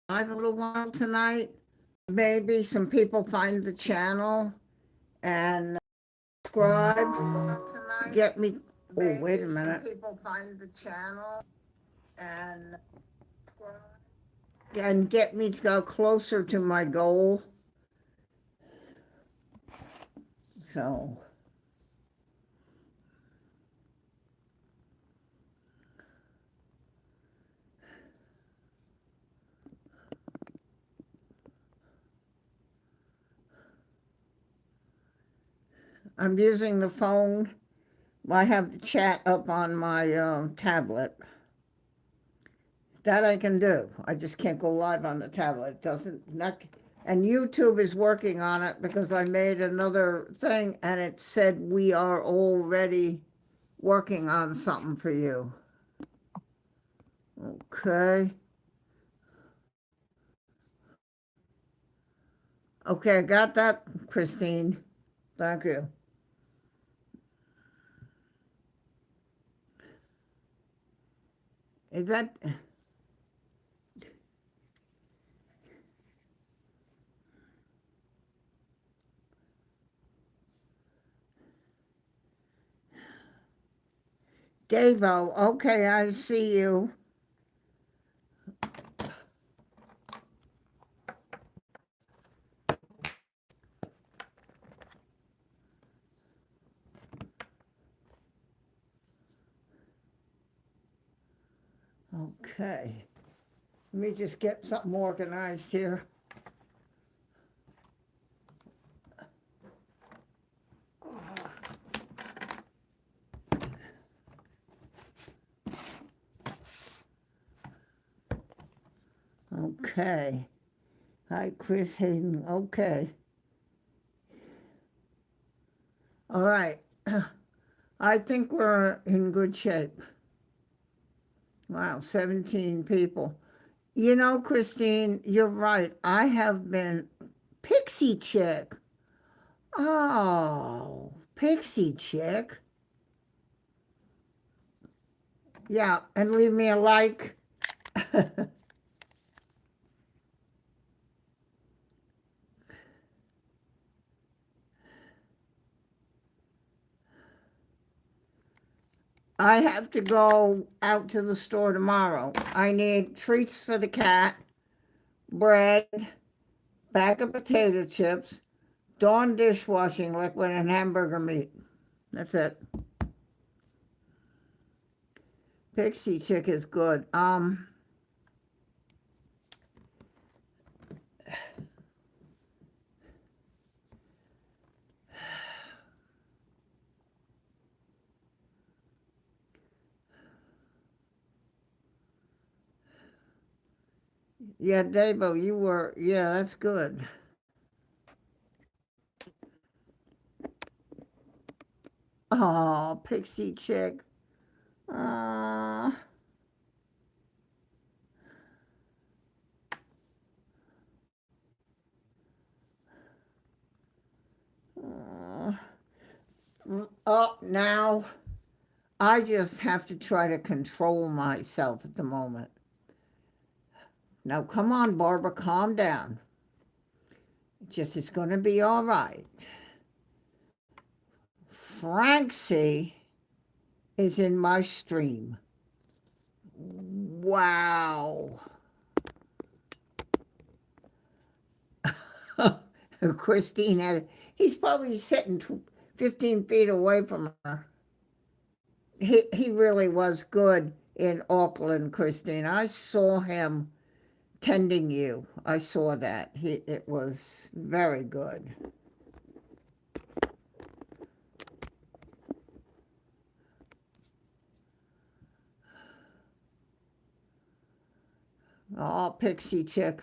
Live a little while tonight. Maybe some people find the channel and subscribe. Get me. Oh, wait a minute. People find the channel and get me to go closer to my goal. So I'm using the phone. I have the chat up on my tablet. That I can do. I just can't go live on the tablet. It doesn't not, and YouTube is working on it because I made another thing and it said we are already working on something for you. Okay. Okay, I got that, Christine. Thank you. Is that Davo? Okay, I see you. Okay. Let me just get something organized here. Okay. Hi, Chris Hayden. Okay. All right. I think we're in good shape. Wow, 17 people. You know, Christine, you're right. I have been Pixie Chick. Oh, Pixie Chick. Yeah, and leave me a like. I have to go out to the store tomorrow. I need treats for the cat, bread, bag of potato chips, Dawn dishwashing liquid, and hamburger meat. That's it. Pixie Chick is good. Yeah, Davo, you were, yeah, that's good. Oh, Pixie Chick. Uh, uh, oh, now I just have to try to control myself at the moment. Now, come on, Barbara, calm down. Just, it's going to be all right. Francie is in my stream. Wow. Christine had, he's probably sitting 15 feet away from her. He really was good in Auckland, Christine. I saw him tending you. I saw that. It was very good. Oh, Pixie Chick.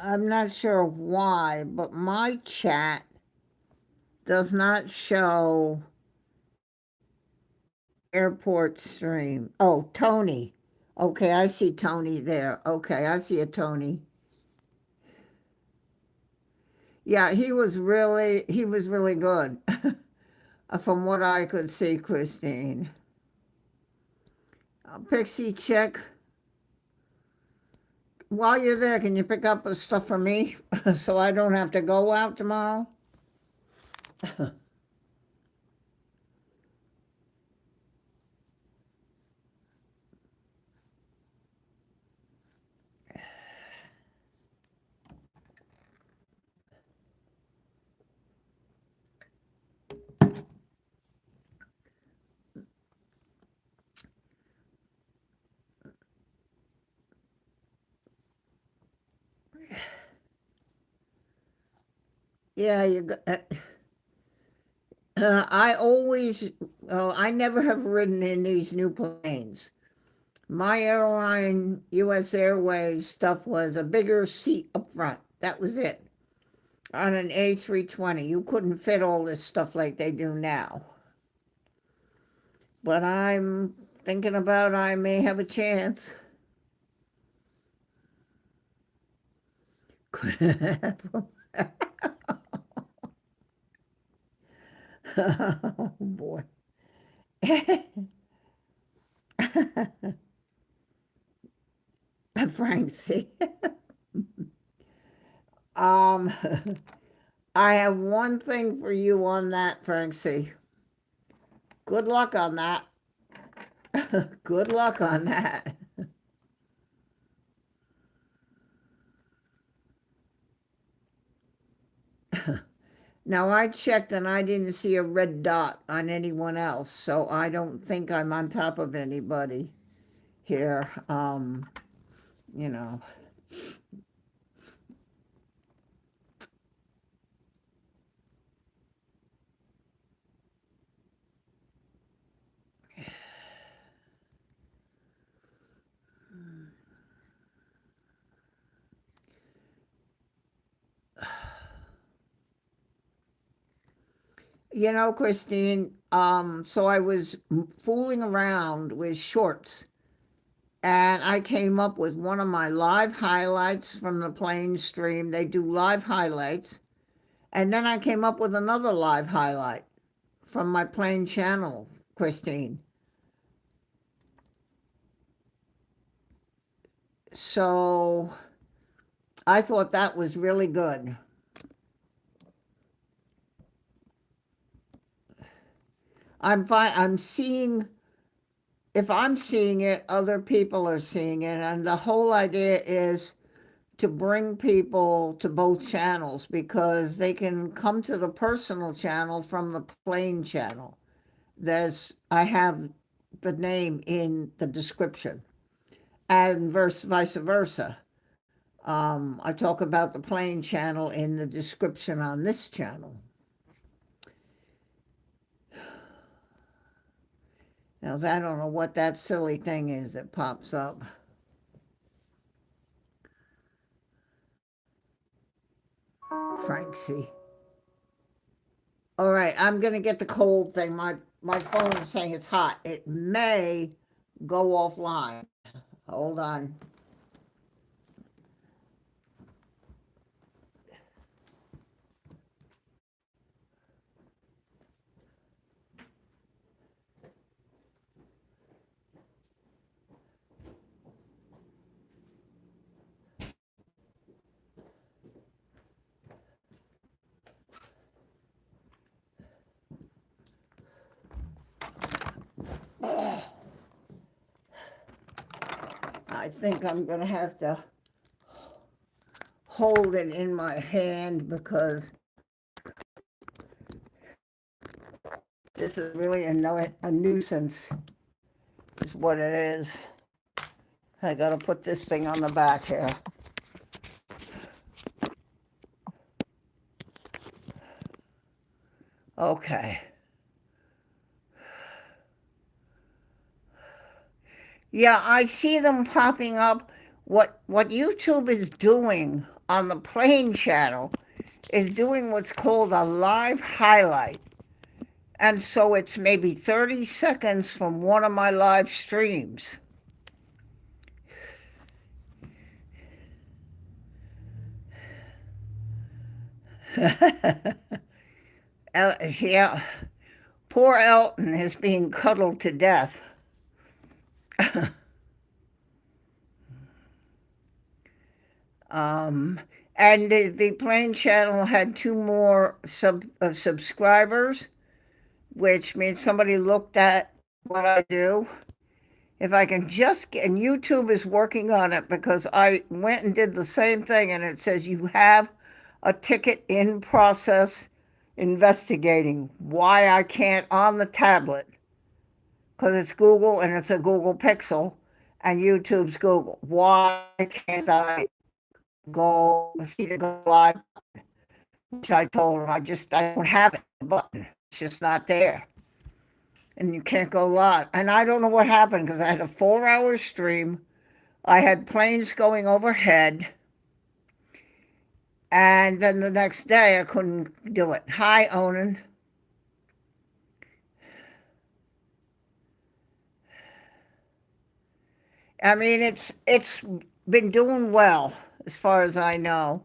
I'm not sure why, but my chat Does not show airport stream. Oh, Tony. Okay, I see Tony there. Okay, I see a Tony. Yeah, he was really good. From what I could see, Christine. Pixie, check. While you're there, can you pick up the stuff for me so I don't have to go out tomorrow? Yeah, I always, I never have ridden in these new planes. My airline, US Airways stuff was a bigger seat up front. That was it. On an A320, you couldn't fit all this stuff like they do now. But I'm thinking about I may have a chance. Oh boy. Francie. Um, I have one thing for you on that, Francie. Good luck on that. Good luck on that. Now, I checked and I didn't see a red dot on anyone else, so I don't think I'm on top of anybody here. You know. You know, Christine, so I was fooling around with shorts and I came up with one of my live highlights from the plane stream. They do live highlights. And then I came up with another live highlight from my plane channel, Christine. So I thought that was really good. I'm fine. I'm seeing, if I'm seeing it, other people are seeing it. And the whole idea is to bring people to both channels because they can come to the personal channel from the plane channel. I have the name in the description and vice versa. I talk about the plane channel in the description on this channel. Now, I don't know what that silly thing is that pops up. Francie. All right, I'm going to get the cold thing. My phone is saying it's hot. It may go offline. Hold on. I think I'm going to have to hold it in my hand because this is really a nuisance, is what it is. I got to put this thing on the back here. Okay. Yeah, I see them popping up. What YouTube is doing on the plane channel is doing what's called a live highlight. And so it's maybe 30 seconds from one of my live streams. Yeah, poor Elton is being cuddled to death. And the Plain channel had two more subscribers, which means somebody looked at what I do. If I can just get, and YouTube is working on it because I went and did the same thing, and it says you have a ticket in process investigating why I can't on the tablet, because it's Google and it's a Google Pixel and YouTube's Google. Why can't I go see to go live? Which I told him I don't have it, the button. It's just not there. And you can't go live. And I don't know what happened because I had a 4-hour stream. I had planes going overhead. And then the next day I couldn't do it. Hi, Onan. I mean, it's been doing well as far as I know.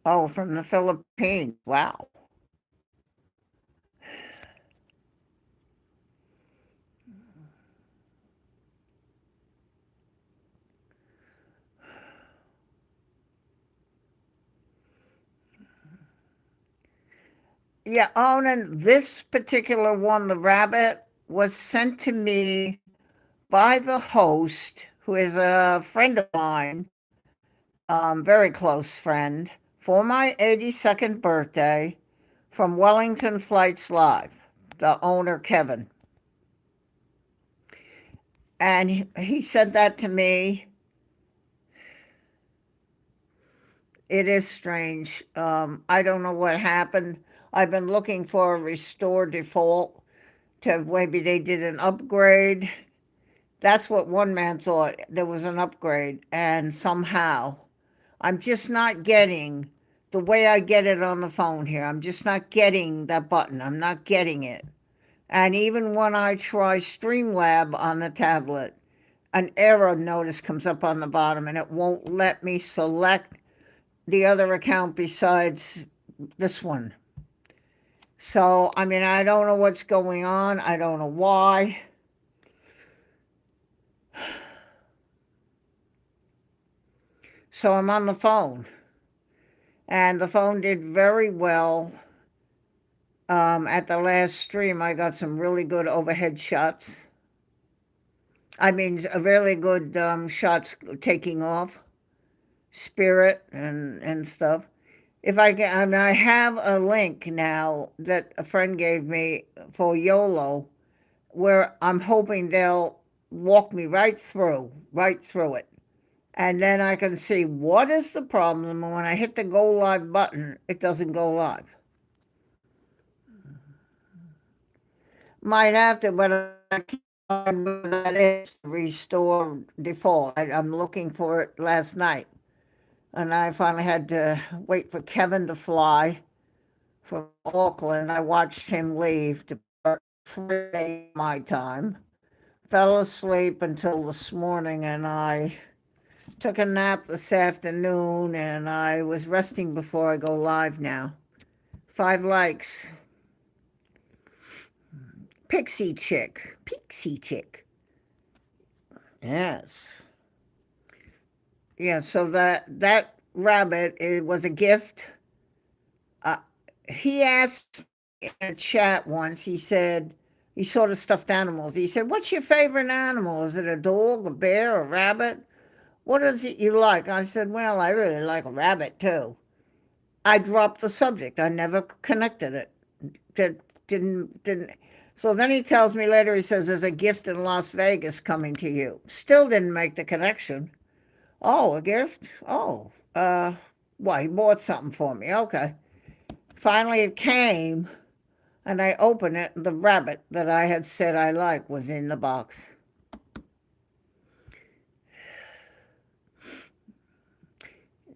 Oh, from the Philippines. Wow. Yeah, Onan, this particular one, the rabbit, was sent to me by the host, who is a friend of mine, very close friend, for my 82nd birthday from Wellington Flights Live, the owner, Kevin. And he said that to me. It is strange. I don't know what happened. I've been looking for a restore default to maybe they did an upgrade. That's what one man thought. There was an upgrade, and somehow I'm just not getting the way I get it on the phone here. I'm just not getting that button. I'm not getting it. And even when I try Streamlab on the tablet, an error notice comes up on the bottom and it won't let me select the other account besides this one. So, I mean, I don't know what's going on. I don't know why. So I'm on the phone. And the phone did very well. At the last stream, I got some really good overhead shots. I mean, a really good shots taking off, spirit and stuff. If I can, I mean, I have a link now that a friend gave me for YOLO, where I'm hoping they'll walk me right through it. And then I can see what is the problem. And when I hit the go live button, it doesn't go live. Might have to, but I can't find where that is, restore default. I'm looking for it last night. And I finally had to wait for Kevin to fly from Auckland. I watched him leave to 3 my time. Fell asleep until this morning, and I took a nap this afternoon, and I was resting before I go live now. 5 likes. Pixie Chick. Yes. Yeah, so that rabbit, it was a gift. He asked in a chat once, he said, he sort of stuffed animals. He said, what's your favorite animal? Is it a dog, a bear, a rabbit? What is it you like? I said, well, I really like a rabbit too. I dropped the subject. I never connected it. Didn't. So then he tells me later, he says, there's a gift in Las Vegas coming to you. Still didn't make the connection. Oh, a gift? Oh, he bought something for me. Okay. Finally it came, and I opened it, and the rabbit that I had said I liked was in the box.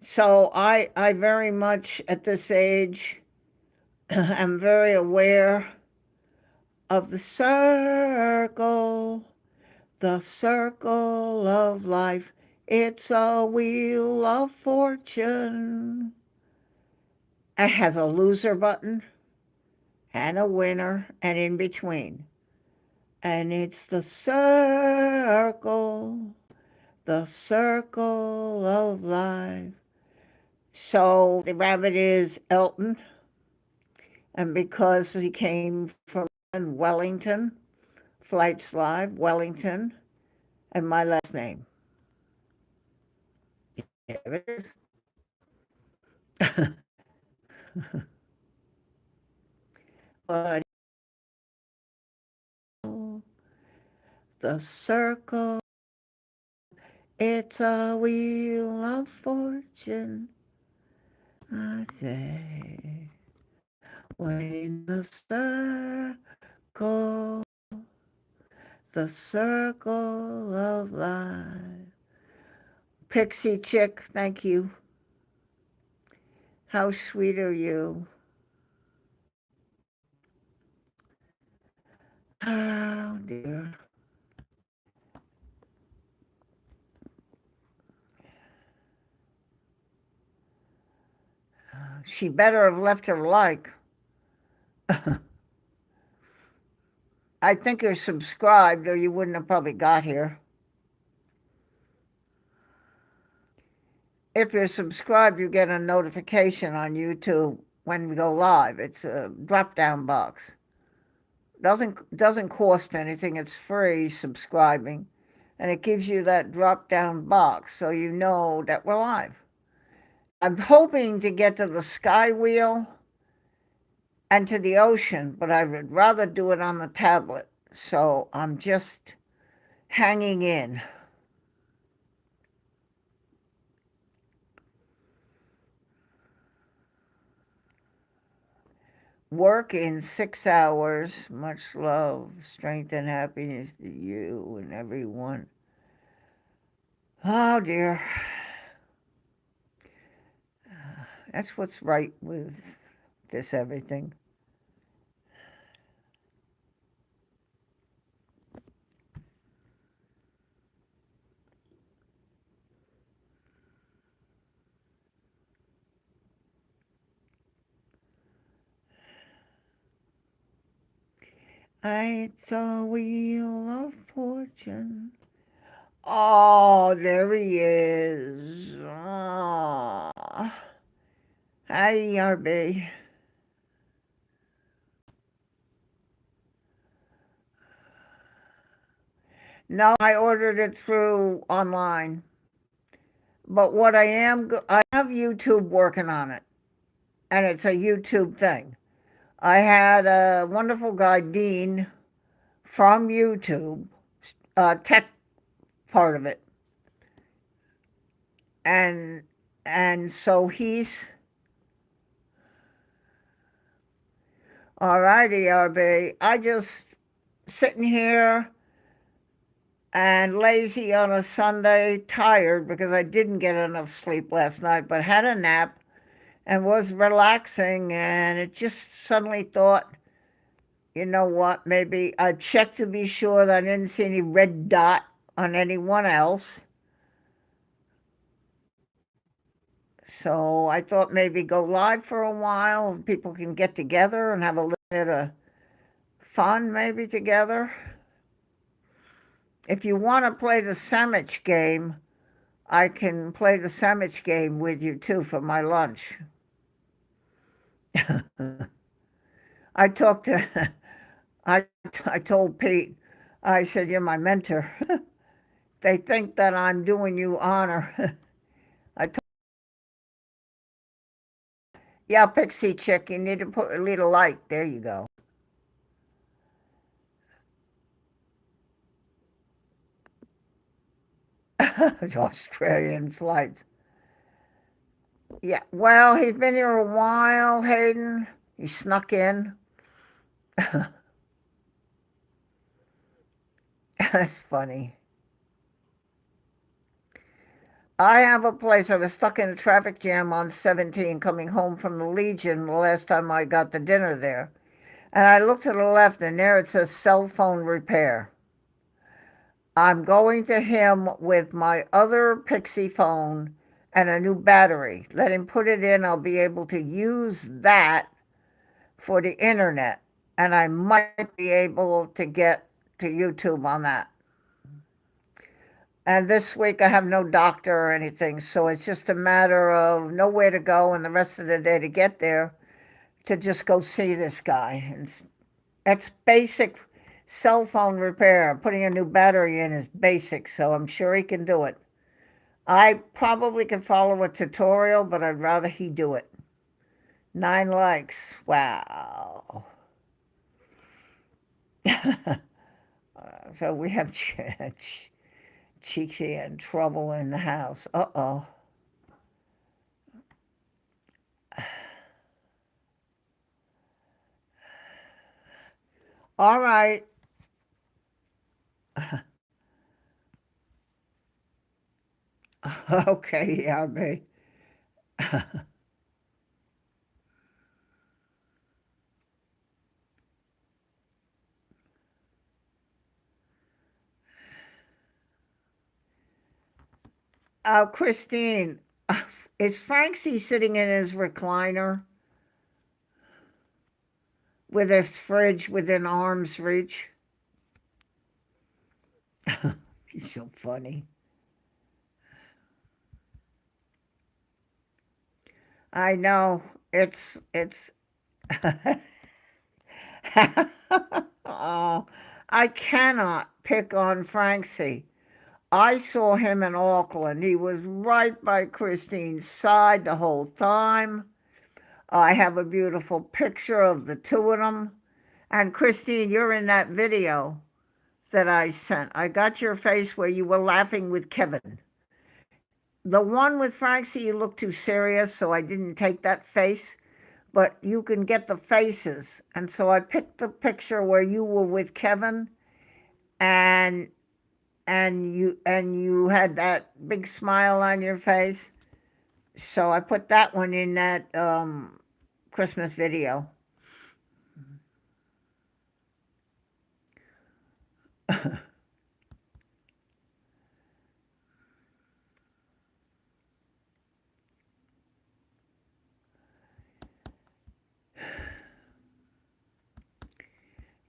So I very much at this age am very aware of the circle of life. It's a wheel of fortune. It has a loser button and a winner and in between. And it's the circle of life. So the rabbit is Elton, and because he came from Wellington, Flights Live, Wellington, and my last name. There it is. But the circle, it's a wheel of fortune, I say. When the circle of life. Pixie Chick, thank you. How sweet are you? Oh dear. She better have left her like. I think you're subscribed or you wouldn't have probably got here. If you're subscribed, you get a notification on YouTube when we go live. It's a drop-down box. Doesn't cost anything. It's free subscribing, and it gives you that drop-down box so you know that we're live. I'm hoping to get to the Sky Wheel and to the ocean, but I would rather do it on the tablet. So I'm just hanging in. Work in 6 hours. Much love, strength, and happiness to you and everyone. Oh dear. That's what's right with this everything. It's a wheel of fortune. Oh, there he is. Oh. Hi, RB. No, I ordered it through online. But what I have YouTube working on it, and it's a YouTube thing. I had a wonderful guy, Dean, from YouTube, tech part of it, and so he's all righty, RB. I just sitting here and lazy on a Sunday, tired because I didn't get enough sleep last night, but had a nap and was relaxing, and it just suddenly thought, you know what, maybe I'd check to be sure that I didn't see any red dot on anyone else. So I thought maybe go live for a while. People can get together and have a little bit of fun maybe together. If you want to play the sandwich game, I can play the sandwich game with you too for my lunch. I talked to, I told Pete, I said, you're my mentor. They think that I'm doing you honor. I told, yeah, Pixie Chick, you need to put a little like. There you go. Australian flights. Yeah, well, he's been here a while, Hayden. He snuck in. That's funny. I have a place. I was stuck in a traffic jam on 17 coming home from the Legion the last time I got the dinner there. And I looked to the left, and there it says cell phone repair. I'm going to him with my other Pixie phone and a new battery. Let him put it in. I'll be able to use that for the internet. And I might be able to get to YouTube on that. And this week I have no doctor or anything, so it's just a matter of nowhere to go and the rest of the day to get there to just go see this guy. And that's basic cell phone repair. Putting a new battery in is basic, so I'm sure he can do it. I probably can follow a tutorial, but I'd rather he do it. 9 likes. Wow. So we have Cheeky and trouble in the house. Uh-oh. All right. Okay, yeah, me. Christine, is Francie sitting in his recliner with his fridge within arm's reach? He's so funny. I know. It's Oh, I cannot pick on Francie. I saw him in Auckland. He was right by Christine's side the whole time. I have a beautiful picture of the two of them. And Christine, you're in that video that I sent. I got your face where you were laughing with Kevin. The one with Francie, you look too serious, so I didn't take that face. But you can get the faces. And so I picked the picture where you were with Kevin and you had that big smile on your face. So I put that one in that Christmas video.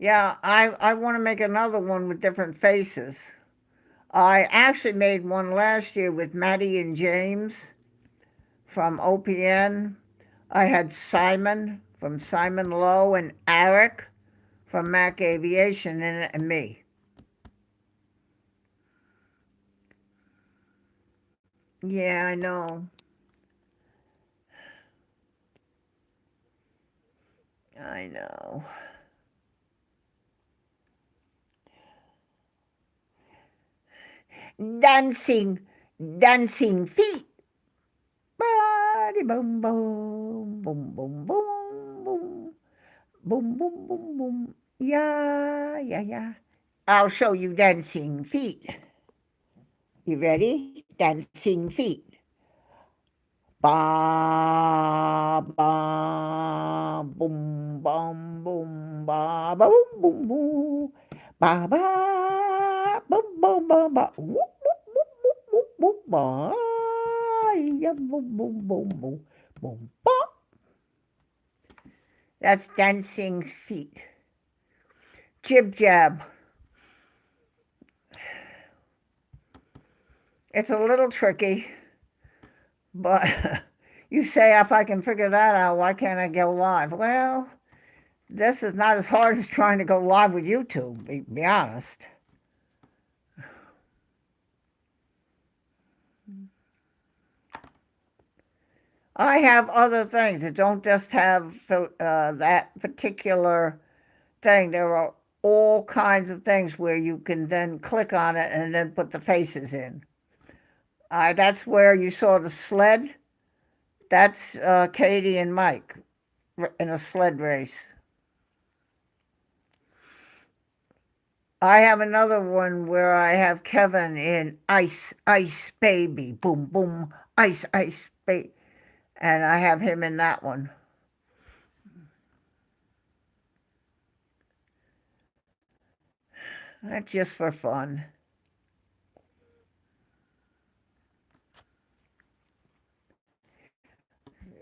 Yeah, I want to make another one with different faces. I actually made one last year with Maddie and James from OPN. I had Simon from Simon Lowe and Eric from Mac Aviation in it, and me. Yeah, I know. I know. Dancing, dancing feet. Body boom boom boom boom boom boom boom boom boom boom. Yeah, yeah, yeah. I'll show you dancing feet. You ready? Dancing feet. Ba ba boom bum boom ba ba boom boom boom ba ba boom boom ba ba whoop whoop whoop whoop whoop whoop ba yeah boom boom boom boom boom ba. That's dancing feet. Jib jab. It's a little tricky, but you say if I can figure that out, why can't I go live? Well, this is not as hard as trying to go live with YouTube, be honest. I have other things that don't just have that particular thing. There are all kinds of things where you can then click on it and then put the faces in. That's where you saw the sled. That's Katie and Mike in a sled race. I have another one where I have Kevin in Ice, Ice Baby, boom, boom, Ice, Ice Baby. And I have him in that one. That's just for fun.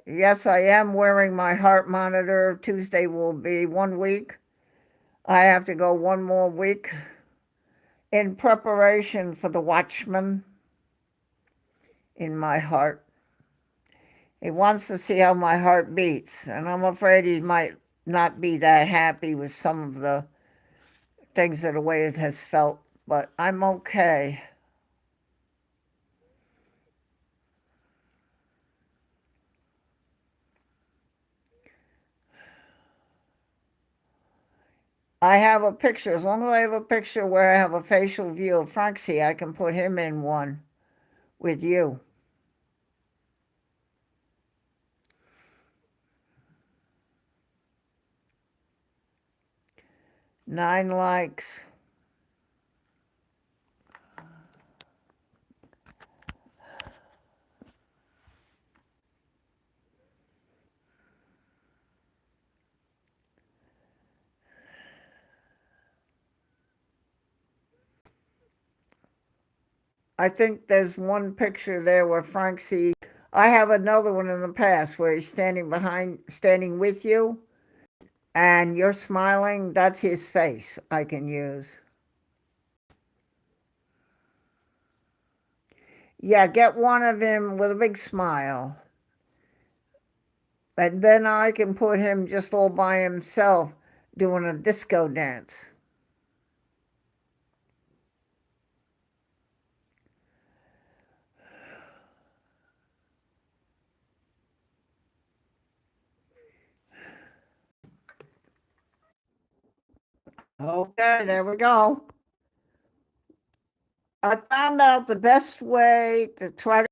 Yes, I am wearing my heart monitor. Tuesday will be 1 week. I have to go one more week in preparation for the Watchman in my heart. He wants to see how my heart beats, and I'm afraid he might not be that happy with some of the things that the way it has felt, but I'm okay. I have a picture. As long as I have a picture where I have a facial view of Francie, I can put him in one with you. 9 likes. I think there's one picture there where Francie. I have another one in the past where he's standing with you, and you're smiling. That's his face I can use. Yeah, get one of him with a big smile. And then I can put him just all by himself doing a disco dance. Okay, there we go. I found out the best way to try to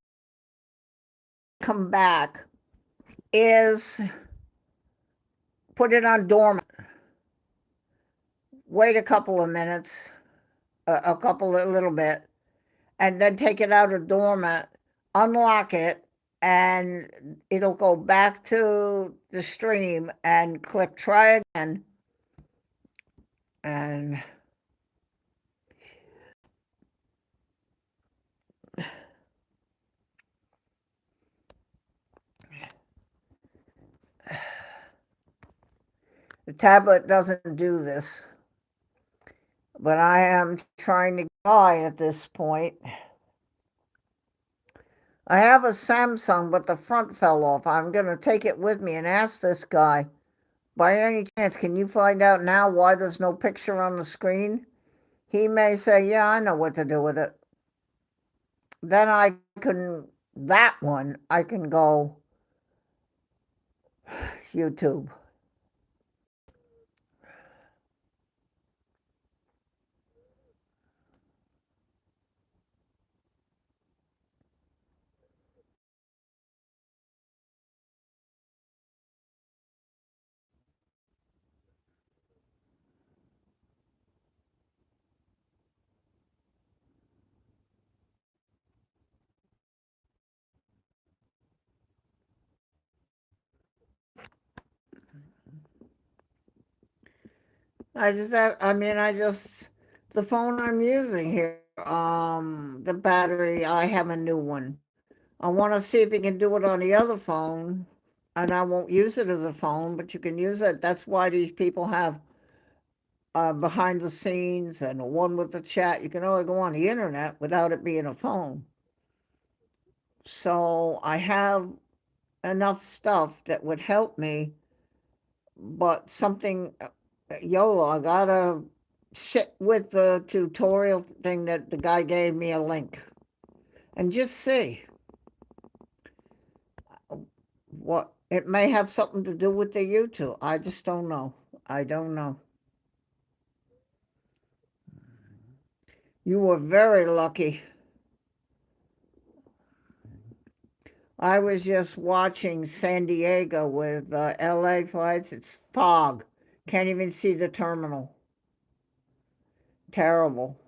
come back is put it on dormant. Wait a couple of minutes, a little bit, and then take it out of dormant, unlock it, and it'll go back to the stream and click try again. And the tablet doesn't do this, but I am trying to get by at this point. I have a Samsung, but the front fell off. I'm going to take it with me and ask this guy, by any chance, can you find out now why there's no picture on the screen? He may say, yeah, I know what to do with it. Then I can, that one, I can go YouTube. The phone I'm using here, the battery, I have a new one. I want to see if you can do it on the other phone, and I won't use it as a phone, but you can use it. That's why these people have behind the scenes and one with the chat. You can only go on the internet without it being a phone. So I have enough stuff that would help me, but something, YOLO, I gotta sit with the tutorial thing that the guy gave me a link and just see what it may have something to do with the YouTube. I just don't know. I don't know. You were very lucky. I was just watching San Diego with LA flights. It's fog. Can't even see the terminal. Terrible.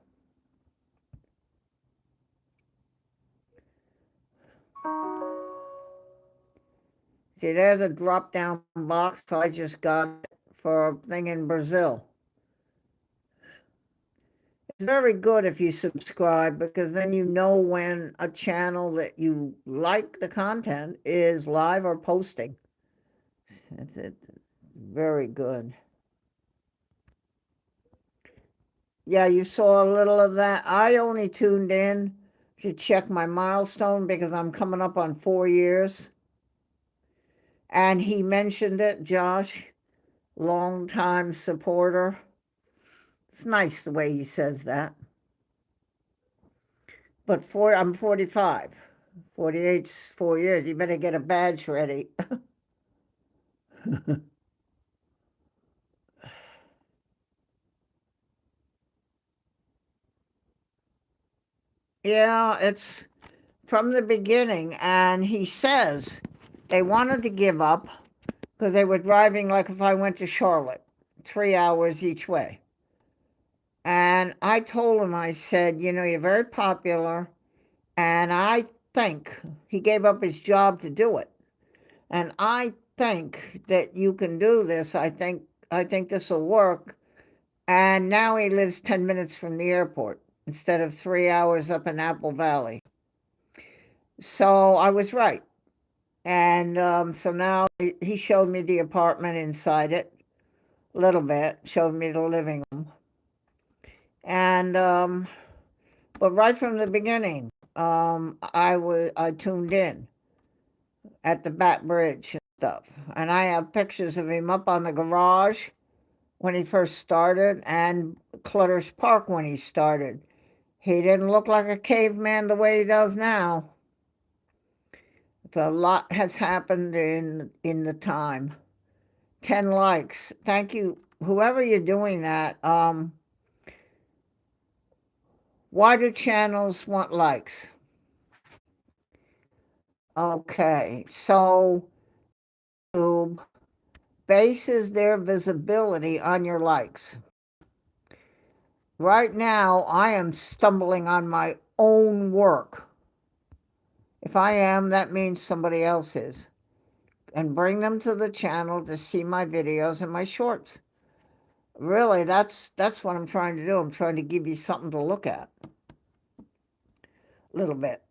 See, there's a drop-down box I just got for a thing in Brazil. It's very good if you subscribe, because then you know when a channel that you like the content is live or posting. It's very good. Yeah, you saw a little of that. I only tuned in to check my milestone because I'm coming up on 4 years. And he mentioned it, Josh, longtime supporter. It's nice the way he says that. But I'm 45. 48's 4 years. You better get a badge ready. Yeah, it's from the beginning. And he says they wanted to give up because they were driving, like if I went to Charlotte, 3 hours each way. And I told him, I said, you know, you're very popular, and I think he gave up his job to do it. And I think that you can do this. I think this will work. And now he lives 10 minutes from the airport instead of 3 hours up in Apple Valley. So I was right. And so now he showed me the apartment inside it a little bit, showed me the living room. And but right from the beginning, I tuned in at the Back Bridge and stuff. And I have pictures of him up on the garage when he first started, and Clutter's Park when he started. He didn't look like a caveman the way he does now. A lot has happened in the time. 10 likes. Thank you, whoever you're doing that. Why do channels want likes? Okay, so YouTube bases their visibility on your likes. Right now, I am stumbling on my own work. If I am, that means somebody else is. And bring them to the channel to see my videos and my shorts. Really, that's what I'm trying to do. I'm trying to give you something to look at. A little bit.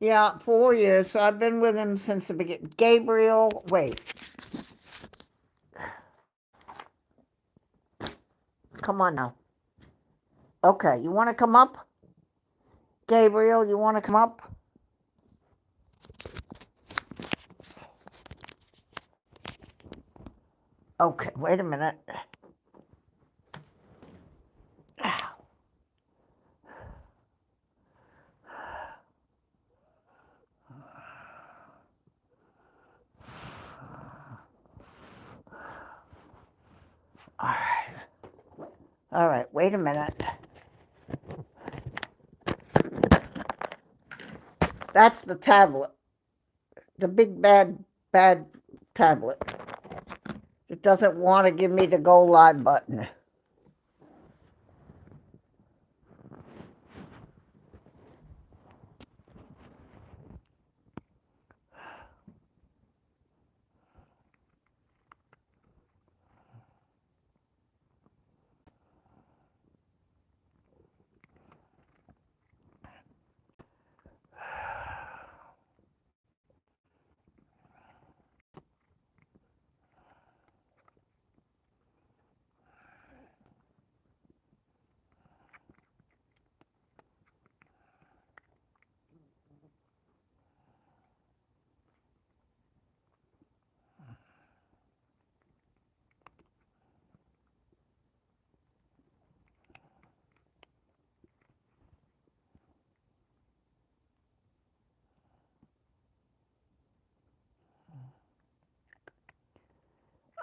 Yeah, 4 years. So I've been with him since the beginning. Gabriel, wait. Come on now. Okay, you want to come up? Gabriel, you want to come up? Okay, wait a minute. All right, wait a minute. That's the tablet. The big bad tablet. It doesn't want to give me the go live button.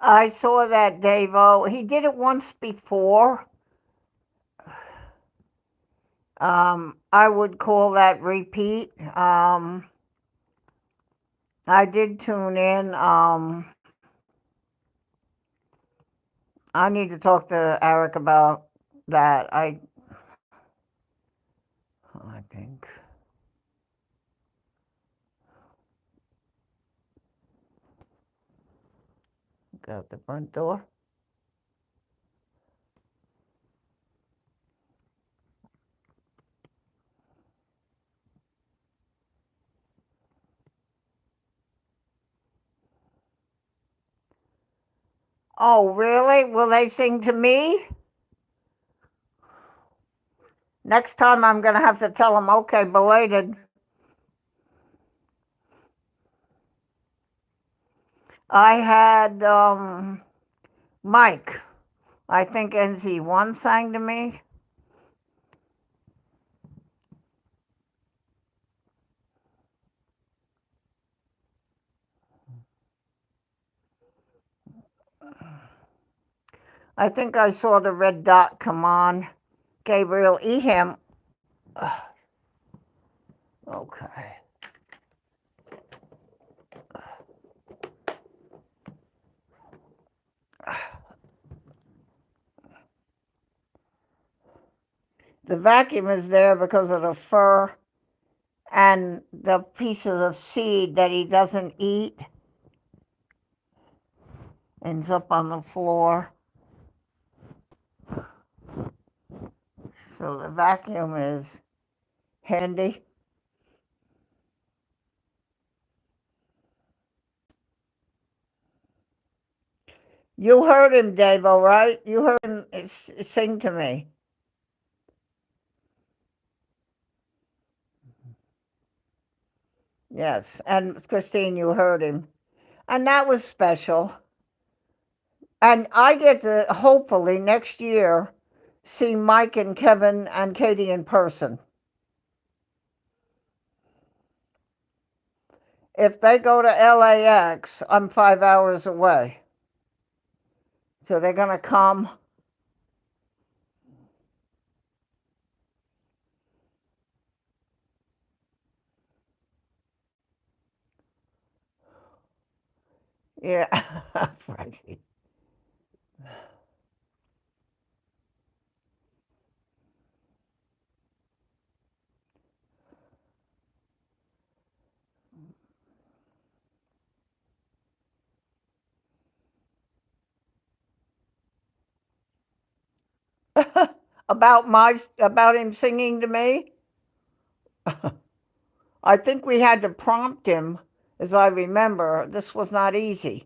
I saw that, Davo. He did it once before. I would call that repeat. I did tune in. I need to talk to Eric about that. I think. Go out the front door. Oh, really? Will they sing to me? Next time I'm going to have to tell them, okay, belated. I had Mike, I think NZ1 sang to me. I think I saw the red dot come on. Gabriel, eat him. Okay. The vacuum is there because of the fur and the pieces of seed that he doesn't eat ends up on the floor. So the vacuum is handy. You heard him, Davo, right? You heard him sing to me. Yes, and Christine, you heard him. And that was special. And I get to, hopefully, next year, see Mike and Kevin and Katie in person. If they go to LAX, I'm 5 hours away. So they're going to come. Yeah, Frankie. About him singing to me? I think we had to prompt him, as I remember. This was not easy.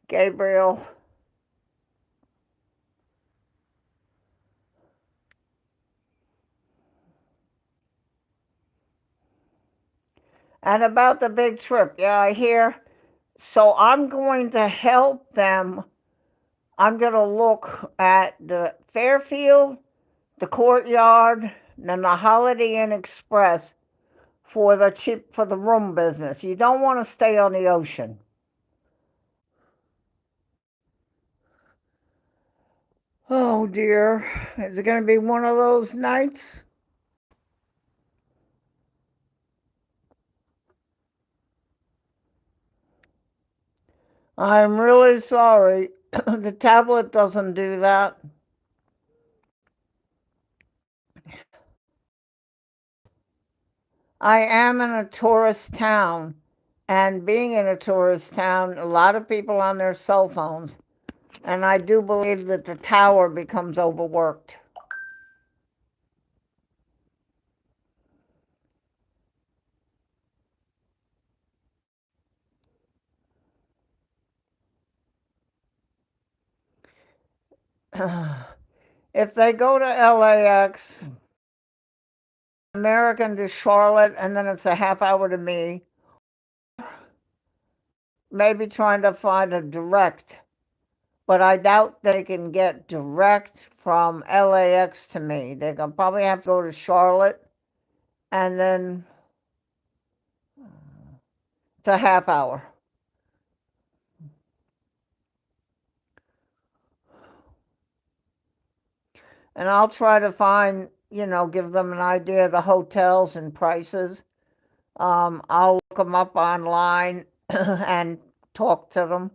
Gabriel. And about the big trip, yeah, I hear. So I'm going to help them. I'm going to look at the Fairfield, the Courtyard, and the Holiday Inn Express for the room business. You don't want to stay on the ocean. Oh dear, is it going to be one of those nights? I'm really sorry. The tablet doesn't do that. I am in a tourist town, and being in a tourist town, a lot of people on their cell phones, and I do believe that the tower becomes overworked. If they go to LAX, American to Charlotte, and then it's a half hour to me, maybe trying to find a direct. but I doubt they can get direct from LAX to me. They're going to probably have to go to Charlotte, and then it's a half hour. And I'll try to find, give them an idea of the hotels and prices. I'll look them up online and talk to them,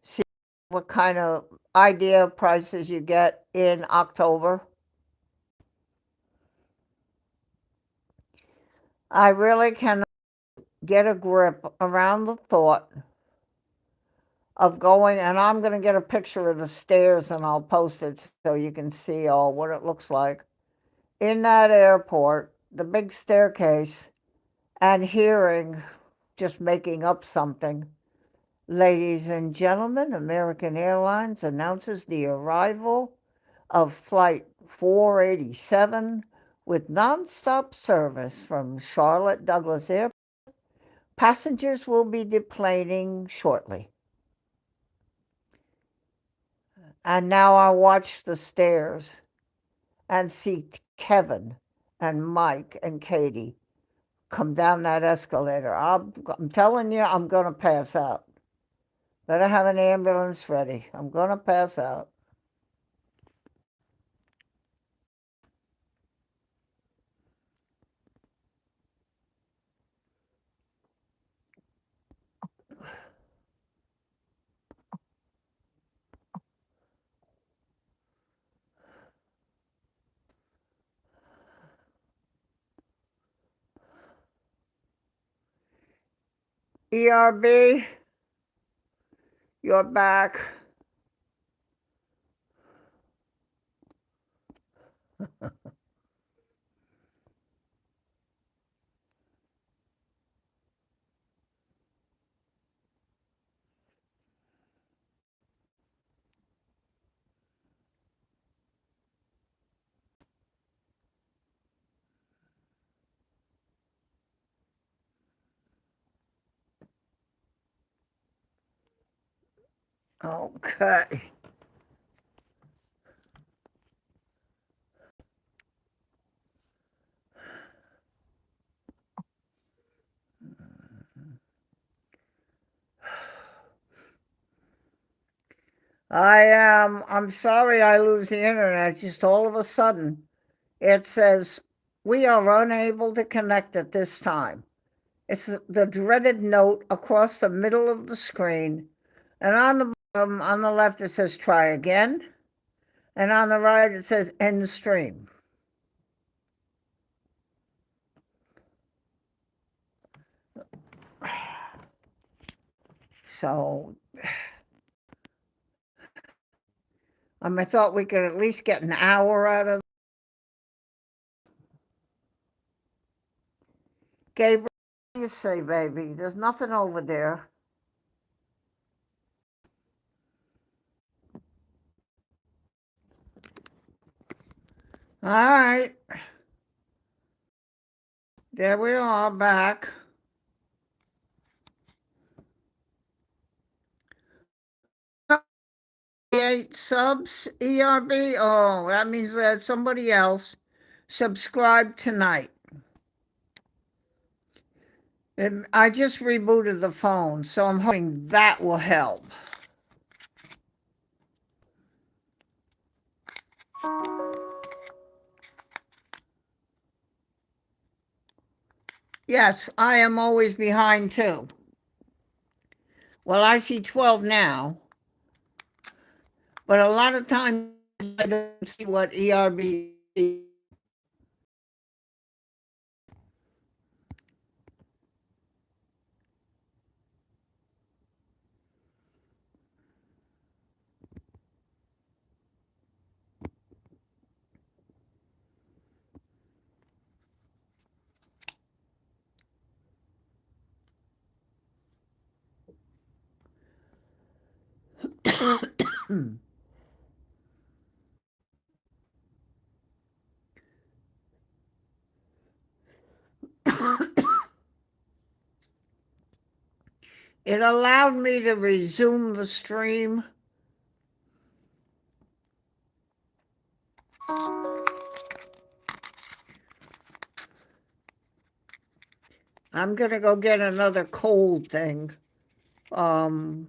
see what kind of idea of prices you get in October. I really cannot get a grip around the thought of going, and I'm going to get a picture of the stairs and I'll post it so you can see all what it looks like in that airport, the big staircase, and hearing, just making up something, "Ladies and gentlemen, American Airlines announces the arrival of Flight 487 with nonstop service from Charlotte Douglas Airport. Passengers will be deplaning shortly." And now I watch the stairs and see Kevin and Mike and Katie come down that escalator. I'm telling you, I'm going to pass out. Better have an ambulance ready. I'm going to pass out. ERB, you're back. Okay. I'm sorry I lose the internet. Just all of a sudden, it says, "We are unable to connect at this time." It's the dreaded note across the middle of the screen. And on the bottom, on the left, it says "try again." And on the right, it says "end stream." So I thought we could at least get an hour out of Gabriel. What do you say, baby? There's nothing over there. All right. There we are back. 8 subs, ERB. Oh, that means that somebody else subscribed tonight. And I just rebooted the phone, so I'm hoping that will help. Yes, I am always behind too. Well, I see 12 now, but a lot of times I don't see what ERB is. It allowed me to resume the stream I'm gonna go get another cold thing. One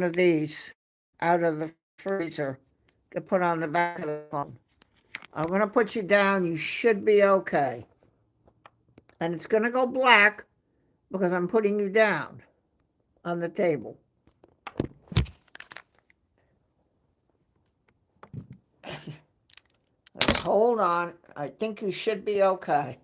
of these out of the freezer to put on the back of the phone. I'm gonna put you down. You should be okay. And it's gonna go black because I'm putting you down on the table. Hold on. I think you should be okay.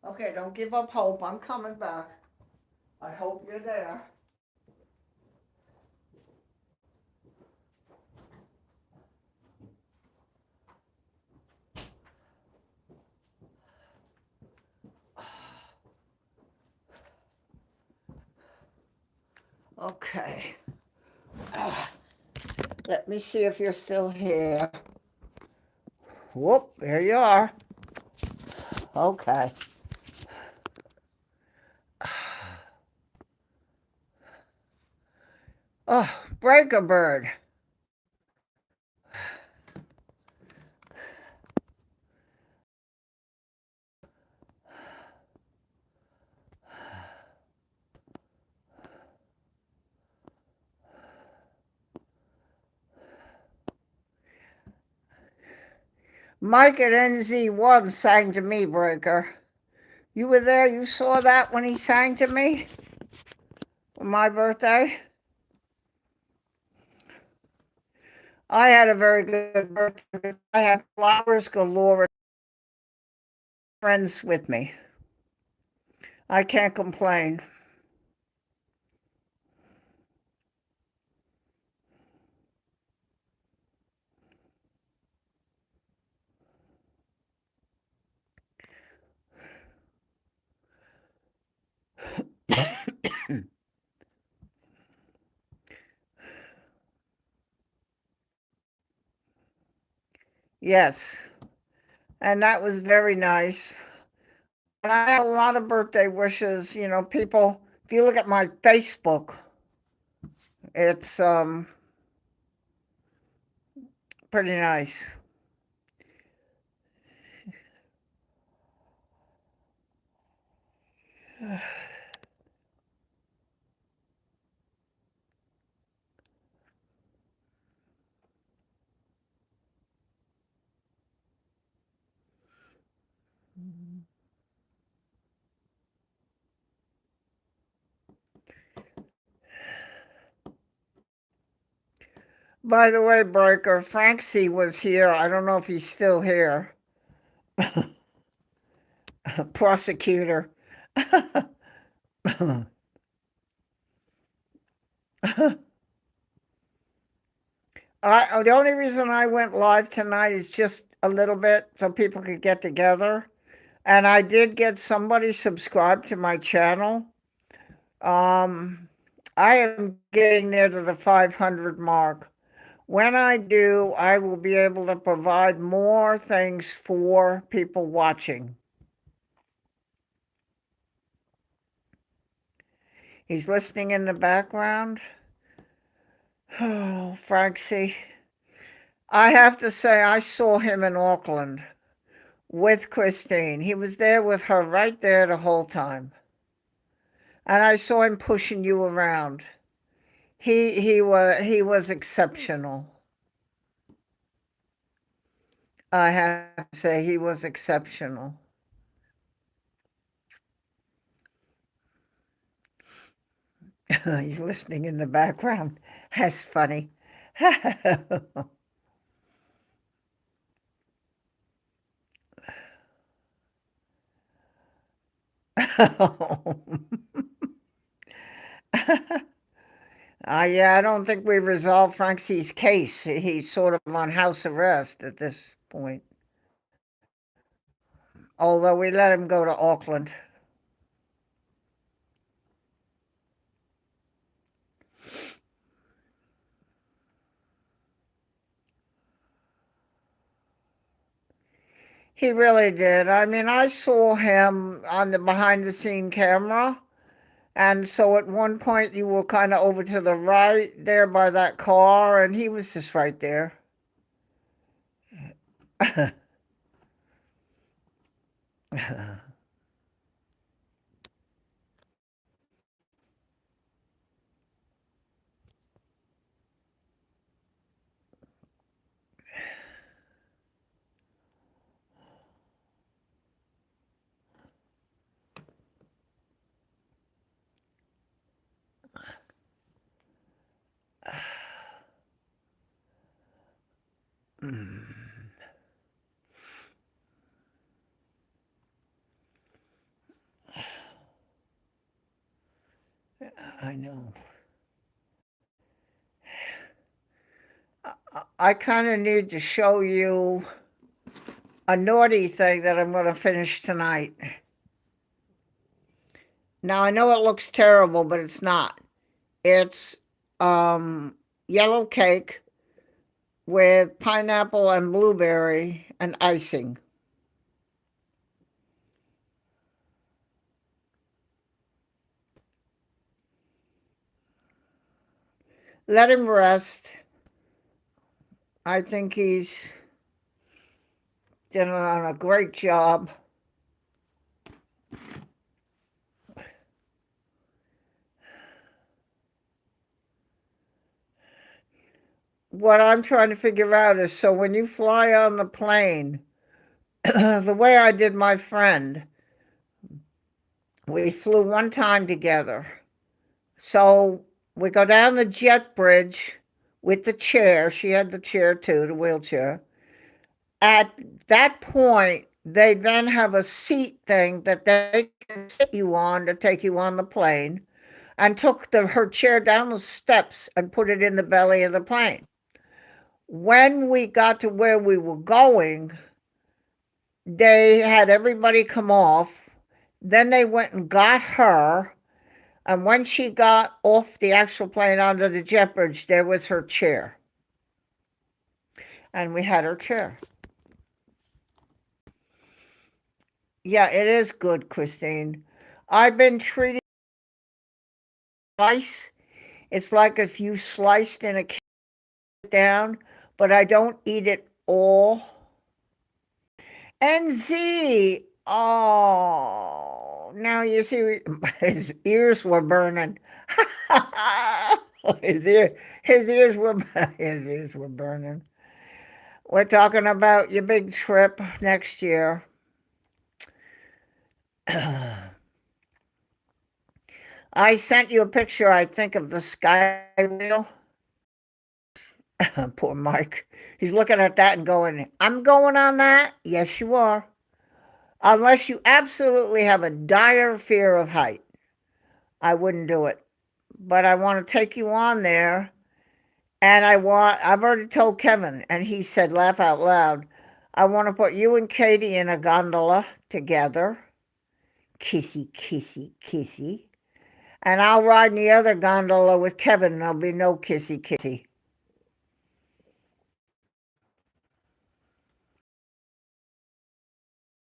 Okay, don't give up hope. I'm coming back. I hope you're there. Okay. Let me see if you're still here. Whoop, there you are. Okay. Oh, Breaker Bird. Mike at NZ1 sang to me, Breaker. You were there? You saw that when he sang to me on my birthday? I had a very good birthday. I had flowers galore, friends with me. I can't complain. Yes, and that was very nice. And I have a lot of birthday wishes. You know, people, if you look at my Facebook, it's pretty nice. By the way, Breaker, Francie was here. I don't know if he's still here. Prosecutor. The only reason I went live tonight is just a little bit so people could get together. And I did get somebody subscribed to my channel. I am getting near to the 500 mark. When I do, I will be able to provide more things for people watching. He's listening in the background. Oh, Francie. I have to say, I saw him in Auckland with Christine. He was there with her right there the whole time. And I saw him pushing you around. He was exceptional. I have to say he was exceptional. He's listening in the background. That's funny. Yeah, I don't think we resolved Frankie's case. He's sort of on house arrest at this point. Although we let him go to Auckland. He really did. I mean, I saw him on the behind the scene camera. And so at one point you were kind of over to the right there by that car, and he was just right there. I know. I kind of need to show you a naughty thing that I'm going to finish tonight. Now, I know it looks terrible, but it's not. It's yellow cake with pineapple and blueberry and icing. Let him rest. I think he's done a great job. What I'm trying to figure out is, so when you fly on the plane, the way I did my friend, we flew one time together. So we go down the jet bridge with the chair. She had the chair too, the wheelchair. At that point, they then have a seat thing that they can sit you on to take you on the plane, and took her chair down the steps and put it in the belly of the plane. When we got to where we were going, they had everybody come off. Then they went and got her. And when she got off the actual plane onto the jet bridge, there was her chair. And we had her chair. Yeah, it is good, Christine. I've been treating slice. It's like if you sliced in a cake down, but I don't eat it all. And Z, oh, now you see his ears were burning. His ears were burning. We're talking about your big trip next year. I sent you a picture, I think, of the sky wheel. Poor Mike. He's looking at that and going, I'm going on that? Yes, you are. Unless you absolutely have a dire fear of height, I wouldn't do it. But I want to take you on there. And I've already told Kevin, and he said, laugh out loud, I want to put you and Katie in a gondola together. Kissy, kissy, kissy. And I'll ride in the other gondola with Kevin, and there'll be no kissy, kissy.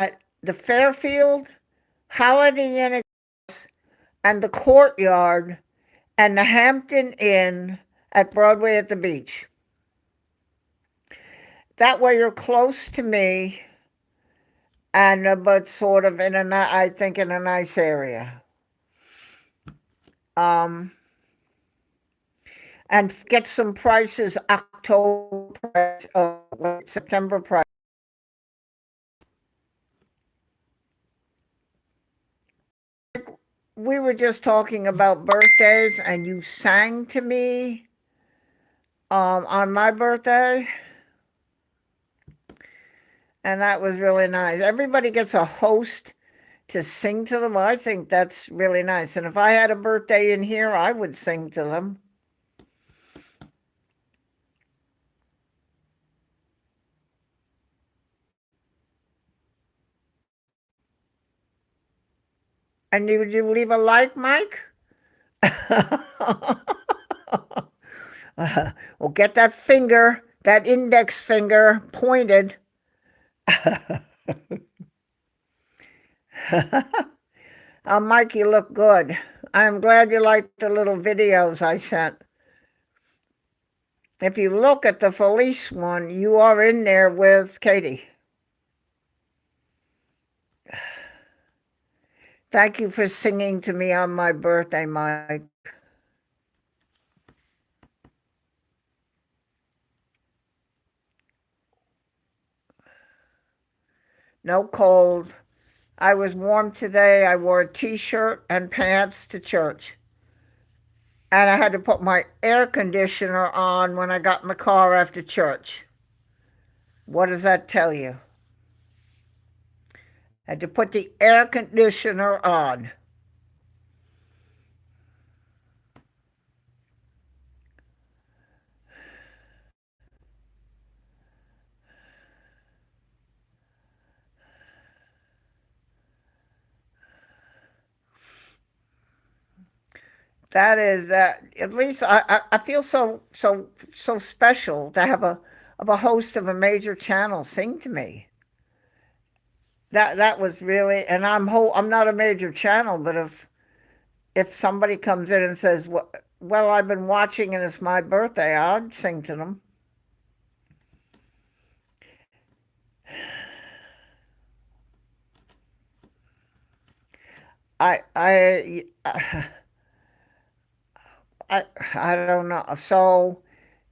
At the Fairfield, Holiday Inn, and the Courtyard, and the Hampton Inn, at Broadway at the beach. That way you're close to me, and but sort of I think in a nice area. Um, and get some prices, October price, September price. We were just talking about birthdays, and you sang to me on my birthday, and that was really nice. Everybody gets a host to sing to them. I think that's really nice. And if I had a birthday in here, I would sing to them. And would you leave a like, Mike? Well, get that finger, that index finger pointed. Mike, you look good. I'm glad you liked the little videos I sent. If you look at the Felice one, you are in there with Katie. Thank you for singing to me on my birthday, Mike. No cold. I was warm today. I wore a t-shirt and pants to church. And I had to put my air conditioner on when I got in the car after church. What does that tell you? I had to put the air conditioner on. That is that. At least I feel so special to have a host of a major channel sing to me. That was really, and I'm not a major channel, but if somebody comes in and says, well, I've been watching and it's my birthday, I'd sing to them. I I I don't know. So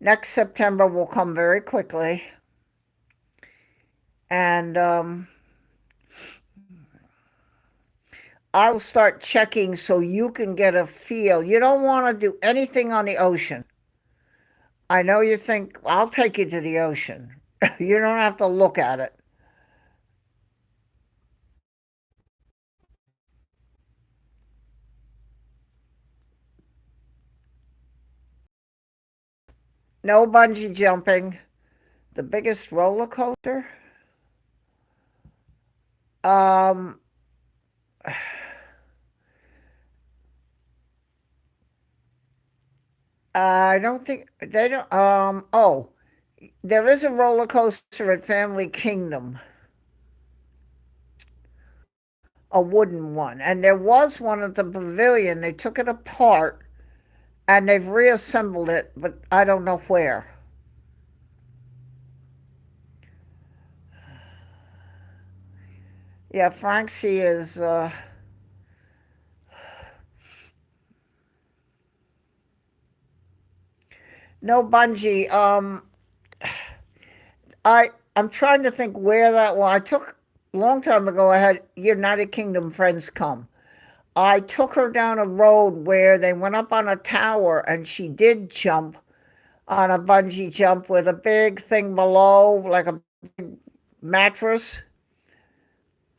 next September will come very quickly, and I'll start checking so you can get a feel. You don't want to do anything on the ocean. I know you think, I'll take you to the ocean. You don't have to look at it. No bungee jumping. The biggest roller coaster? Um, I don't think they don't. Oh, there is a roller coaster at Family Kingdom, a wooden one, and there was one at the pavilion. They took it apart and they've reassembled it, but I don't know where. Yeah, Francie is. No bungee. I'm trying to think where that was. I took a long time ago. I had United Kingdom friends come. I took her down a road where they went up on a tower, and she did jump on a bungee jump with a big thing below, like a big mattress.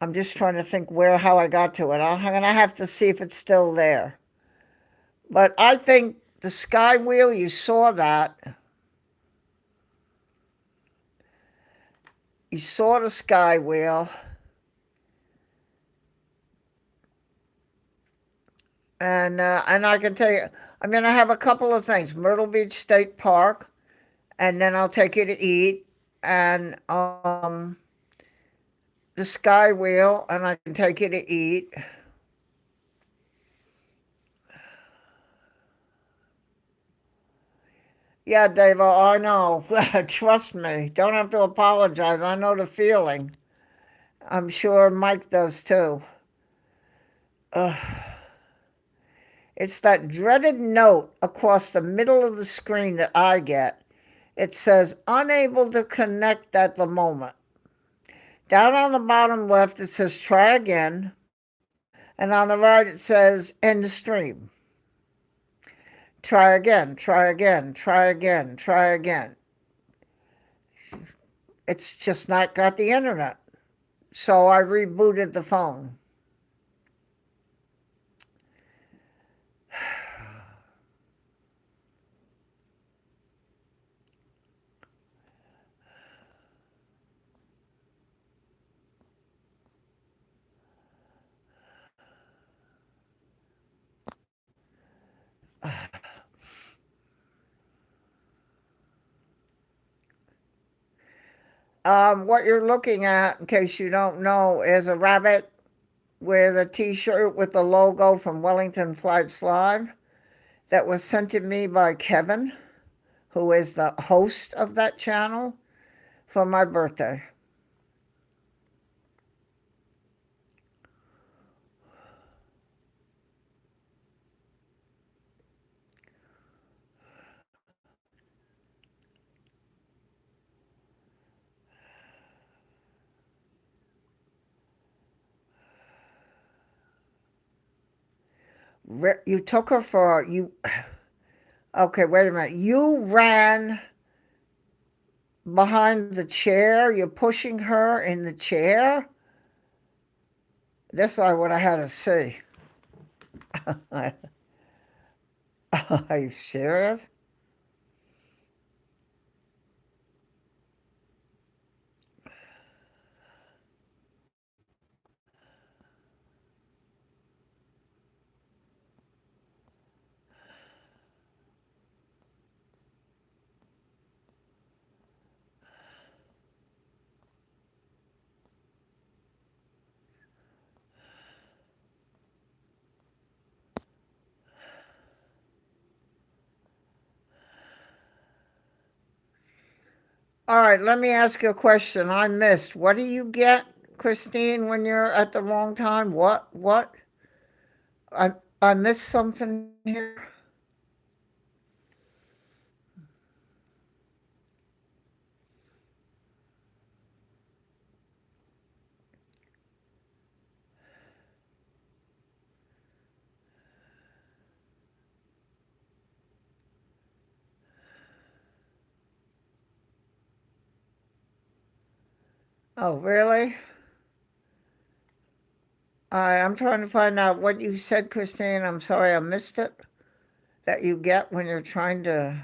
I'm just trying to think how I got to it. I'm gonna have to see if it's still there. But I think the sky wheel, you saw that. You saw the sky wheel. And I can tell you, I'm gonna have a couple of things. Myrtle Beach State Park, and then I'll take you to eat, and the sky wheel, and I can take you to eat. Yeah, Dave, I know. Trust me. Don't have to apologize. I know the feeling. I'm sure Mike does too. Ugh. It's that dreaded note across the middle of the screen that I get. It says unable to connect at the moment. Down on the bottom left, it says try again. And on the right, it says end the stream. Try again, try again, try again, try again. It's just not got the internet. So I rebooted the phone. What you're looking at, in case you don't know, is a rabbit with a t-shirt with the logo from Wellington Flights Live that was sent to me by Kevin, who is the host of that channel, for my birthday. You took her for you. Okay, wait a minute. You ran behind the chair. You're pushing her in the chair. That's not what I had to see. Are you serious? All right, let me ask you a question. I missed. What do you get, Christine, when you're at the wrong time? What? What? I I missed something here. Oh, really? I'm trying to find out what you said, Christine. I'm sorry I missed it. That you get when you're trying to.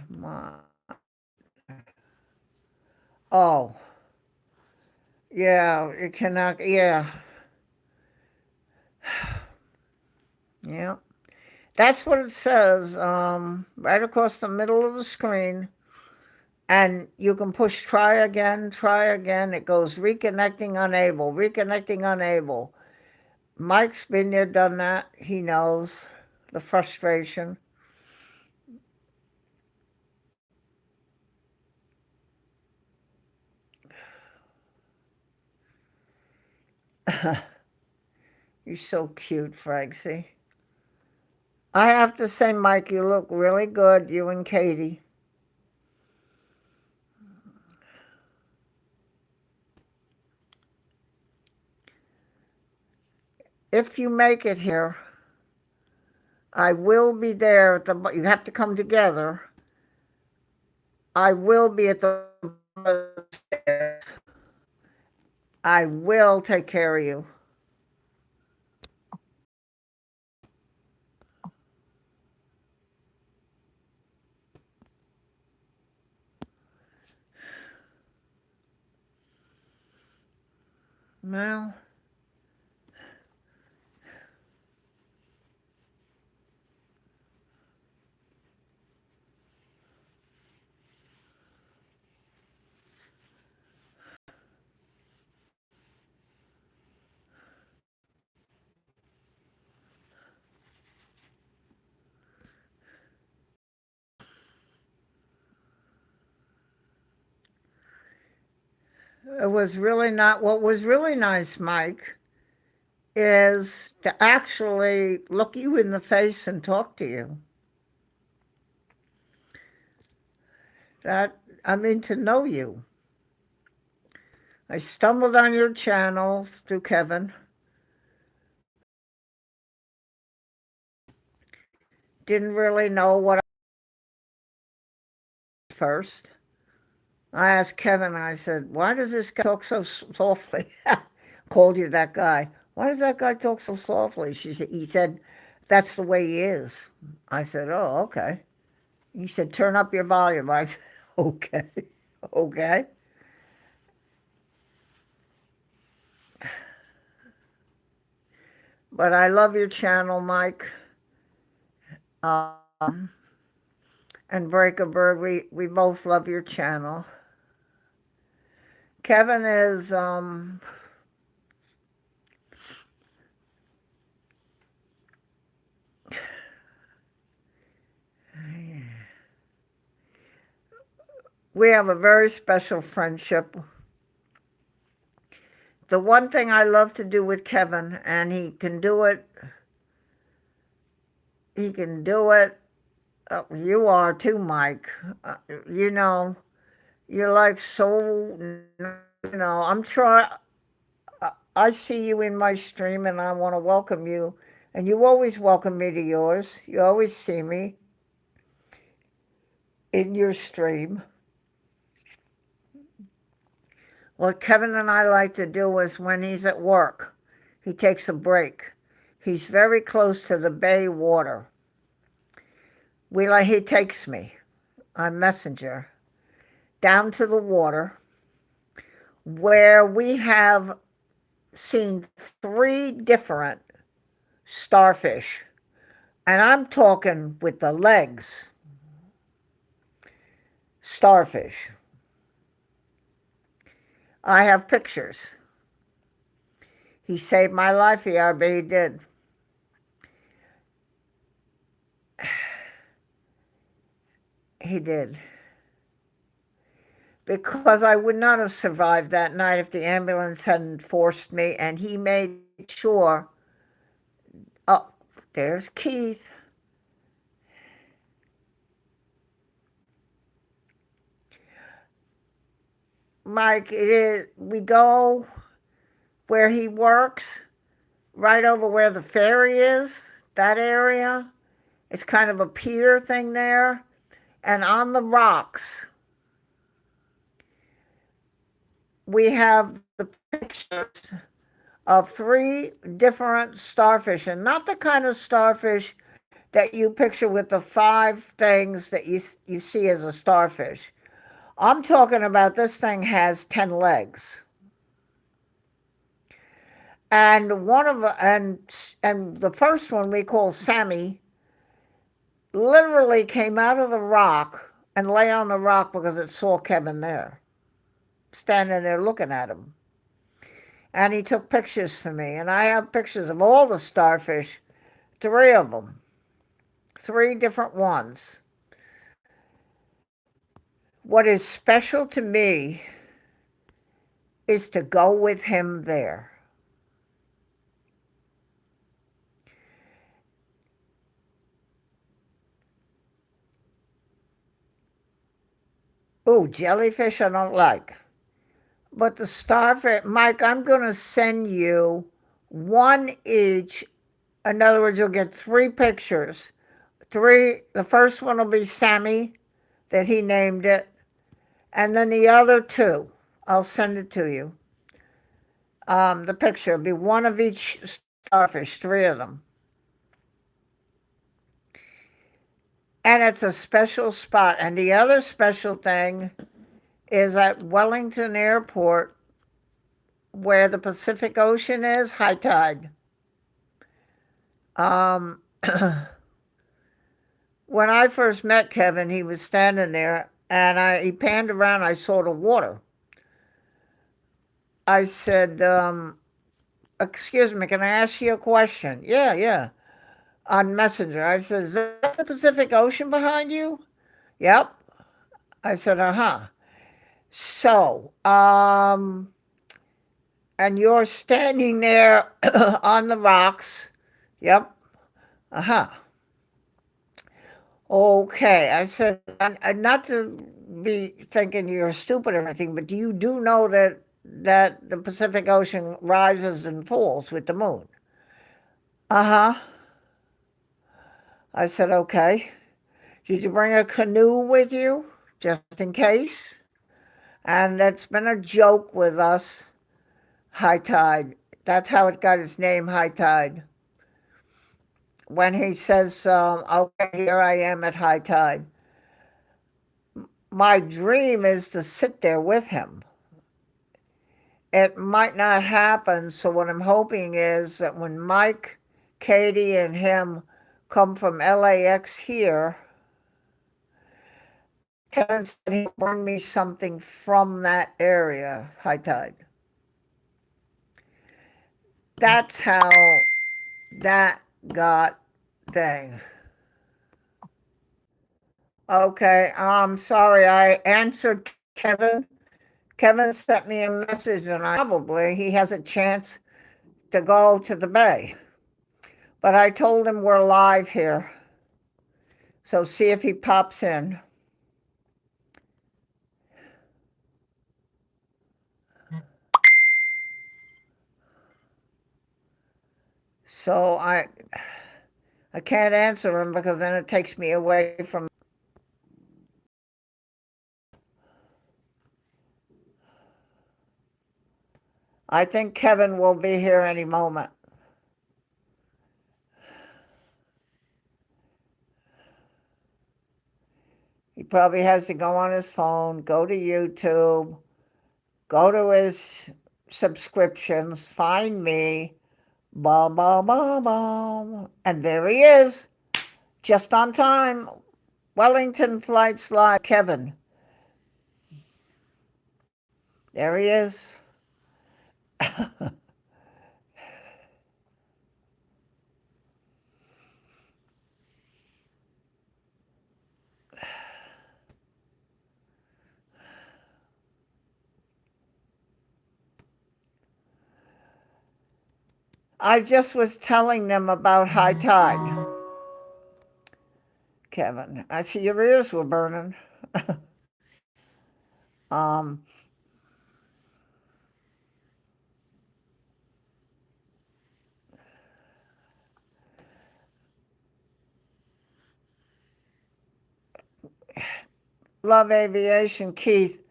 Oh, yeah, it cannot. Yeah, yeah. That's what it says. Right across the middle of the screen, and you can push try again, try again. It goes reconnecting unable, reconnecting unable. Mike's been there, done that. He knows the frustration. You're so cute, Francie. I have to say, Mike, you look really good, you and Katie. If you make it here, I will be there at the, you have to come together. I will be at the stairs. I will take care of you. Well, It was really not, what was really nice, Mike, is to actually look you in the face and talk to you. That, I mean, to know you. I stumbled on your channel through Kevin. Didn't really know what I first. I asked Kevin, I said, why does this guy talk so softly? Called you that guy. Why does that guy talk so softly? He said, that's the way he is. I said, oh, okay. He said, turn up your volume. I said, okay, okay. But I love your channel, Mike. Um, and Break a Bird, we both love your channel. Kevin is, we have a very special friendship. The one thing I love to do with Kevin, and he can do it, you are too, Mike. You know, you're like so, I'm trying, I see you in my stream and I want to welcome you. And you always welcome me to yours. You always see me in your stream. What Kevin and I like to do is when he's at work, he takes a break. He's very close to the bay water. He takes me on Messenger down to the water where we have seen 3 different starfish. And I'm talking with the legs. Starfish. I have pictures. He saved my life, ERB, he did. He did. Because I would not have survived that night if the ambulance hadn't forced me, and he made sure. Oh, there's Keith. Mike, we go where he works, right over where the ferry is, that area. It's kind of a pier thing there. And on the rocks, we have the pictures of 3 different starfish, and not the kind of starfish that you picture with the 5 things that you see as a starfish. I'm talking about this thing has 10 legs. And and the first one we call Sammy literally came out of the rock and lay on the rock because it saw Kevin there, standing there looking at him. And he took pictures for me, and I have pictures of all the starfish, 3 of them, 3 different ones. What is special to me is to go with him there. Oh, jellyfish I don't like. But the starfish, Mike, I'm going to send you 1 each. In other words, you'll get 3 pictures. 3, the first one will be Sammy, that he named it. And then the other 2, I'll send it to you. The picture will be 1 of each starfish, 3 of them. And it's a special spot. And the other special thing is at Wellington Airport, where the Pacific Ocean is, high tide. When I first met Kevin, he was standing there, and he panned around, I saw the water. I said, excuse me, can I ask you a question? Yeah. On Messenger. I said, is that the Pacific Ocean behind you? Yep. I said, uh-huh. So, and you're standing there on the rocks. Yep. Uh-huh. Okay. I said, not to be thinking you're stupid or anything, but do know that the Pacific Ocean rises and falls with the moon? Uh-huh. I said, okay. Did you bring a canoe with you, just in case? And it's been a joke with us, high tide. That's how it got its name, high tide. When he says, okay, here I am at high tide. My dream is to sit there with him. It might not happen, so what I'm hoping is that when Mike, Katie, and him come from LAX here, Kevin said he'd bring me something from that area, high tide. That's how that got thing. Okay, I'm sorry I answered Kevin. Kevin sent me a message and probably he has a chance to go to the bay. But I told him we're live here. So see if he pops in. So I can't answer him because then it takes me away from. I think Kevin will be here any moment. He probably has to go on his phone, go to YouTube, go to his subscriptions, find me, bum, bum, bum, bum. And there he is, just on time. Wellington Flights Live, Kevin. There he is. I just was telling them about high tide. Kevin, I see your ears were burning. um, Love Aviation, Keith.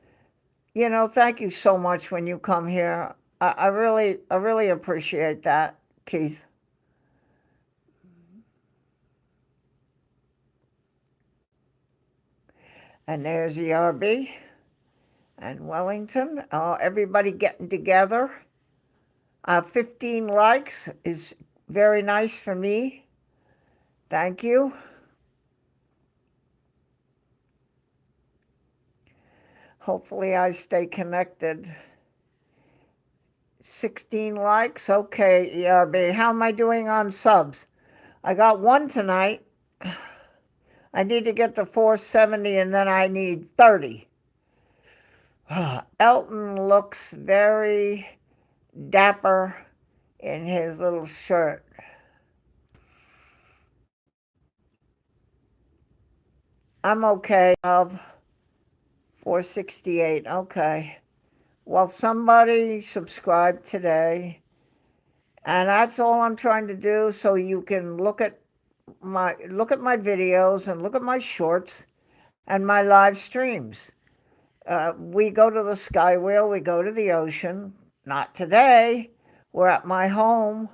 Thank you so much when you come here. I really appreciate that, Keith. And there's ERB and Wellington. Everybody getting together. 15 likes is very nice for me. Thank you. Hopefully I stay connected. 16 likes. Okay, ERB. How am I doing on subs? I got one tonight. I need to get to 470 and then I need 30. Elton looks very dapper in his little shirt. I'm okay. Of 468. Okay. Well, somebody subscribe today. And that's all I'm trying to do, so you can look at my videos and look at my shorts and my live streams. We go to the Skywheel, we go to the ocean. Not today. We're at my home,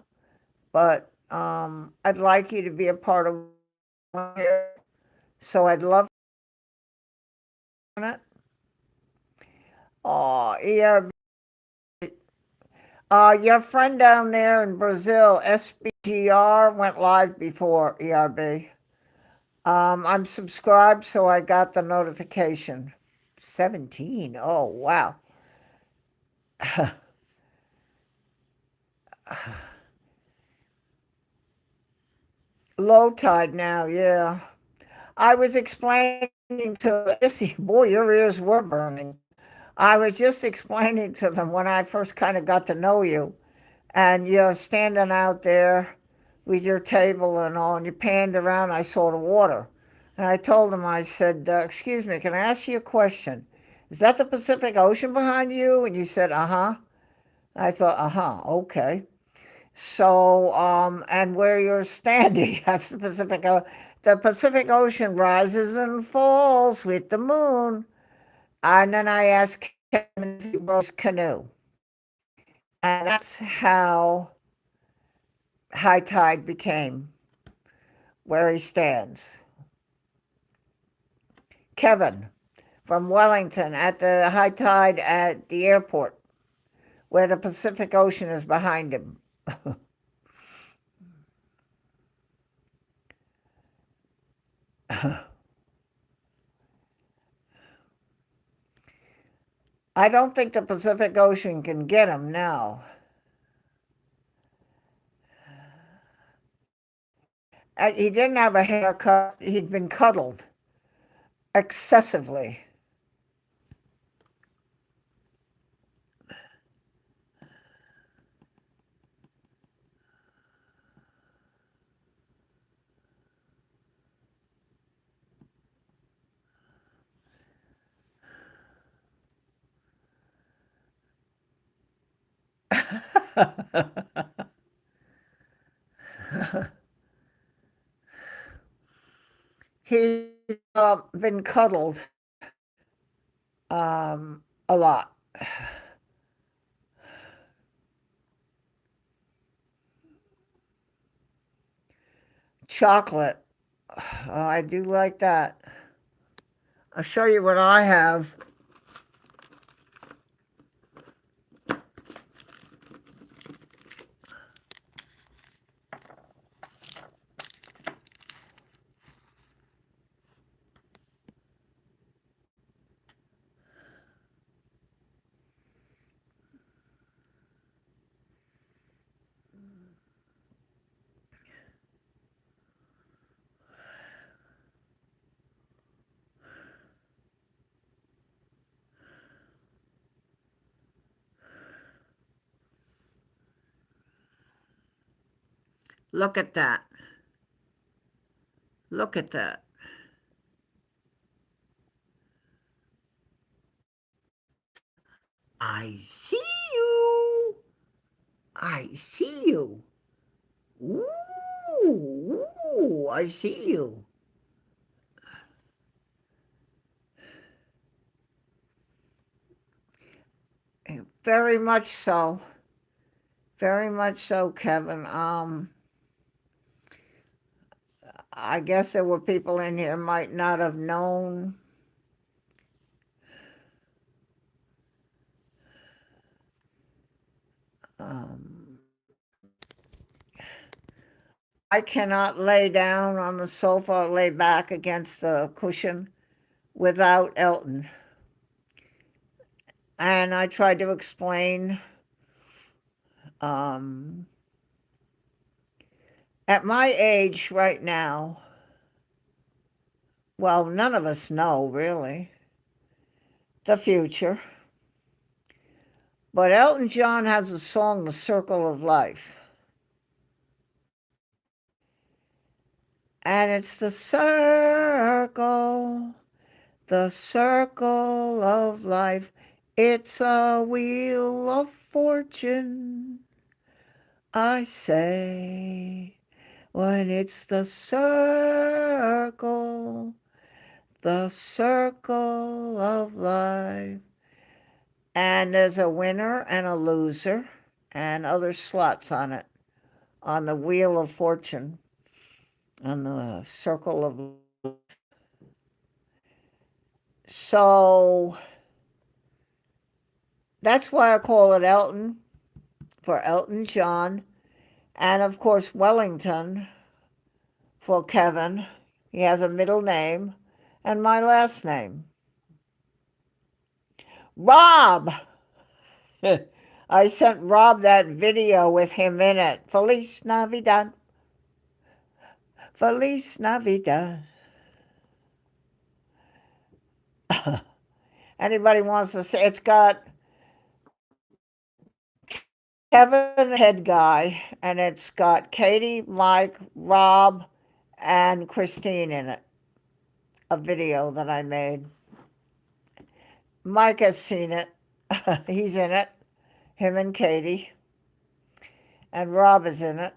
but I'd like you to be a part of it. So I'd love it. Oh, ERB. Your friend down there in Brazil, SBGR, went live before ERB. I'm subscribed, so I got the notification. 17. Oh, wow. Low tide now, yeah. I was explaining to Issy, boy, your ears were burning. I was just explaining to them when I first kind of got to know you, and you're standing out there with your table and all, and you panned around. I saw the water, and I told them, I said, "Excuse me, can I ask you a question? Is that the Pacific Ocean behind you?" And you said, "Uh huh." I thought, "Uh huh, okay." So, and where you're standing, that's the Pacific. The Pacific Ocean rises and falls with the moon. And then I asked Kevin if he rode his canoe, and that's how high tide became where he stands. Kevin from Wellington at the high tide at the airport, where the Pacific Ocean is behind him. I don't think the Pacific Ocean can get him now. He didn't have a haircut. He'd been cuddled excessively. He's been cuddled a lot. Chocolate. Oh, I do like that. I'll show you what I have. Look at that. Look at that. I see you. I see you. Ooh, I see you. Very much so. Very much so, Kevin. I guess there were people in here might not have known. Um, I cannot lay down on the sofa or lay back against the cushion without Elton. And I tried to explain, um, at my age right now, well, none of us know really the future, but Elton John has a song, The Circle of Life. And it's the circle of life. It's a wheel of fortune, I say, when it's the circle of life. And there's a winner and a loser and other slots on it, on the wheel of fortune, on the circle of life. So that's why I call it Elton, for Elton John, and of course Wellington for Kevin. He has a middle name, and my last name. Rob! I sent Rob that video with him in it. Feliz Navidad. Feliz Navidad. Anybody wants to say, it's got Kevin, head guy, and it's got Katie, Mike, Rob, and Christine in it. A video that I made. Mike has seen it. He's in it. Him and Katie. And Rob is in it.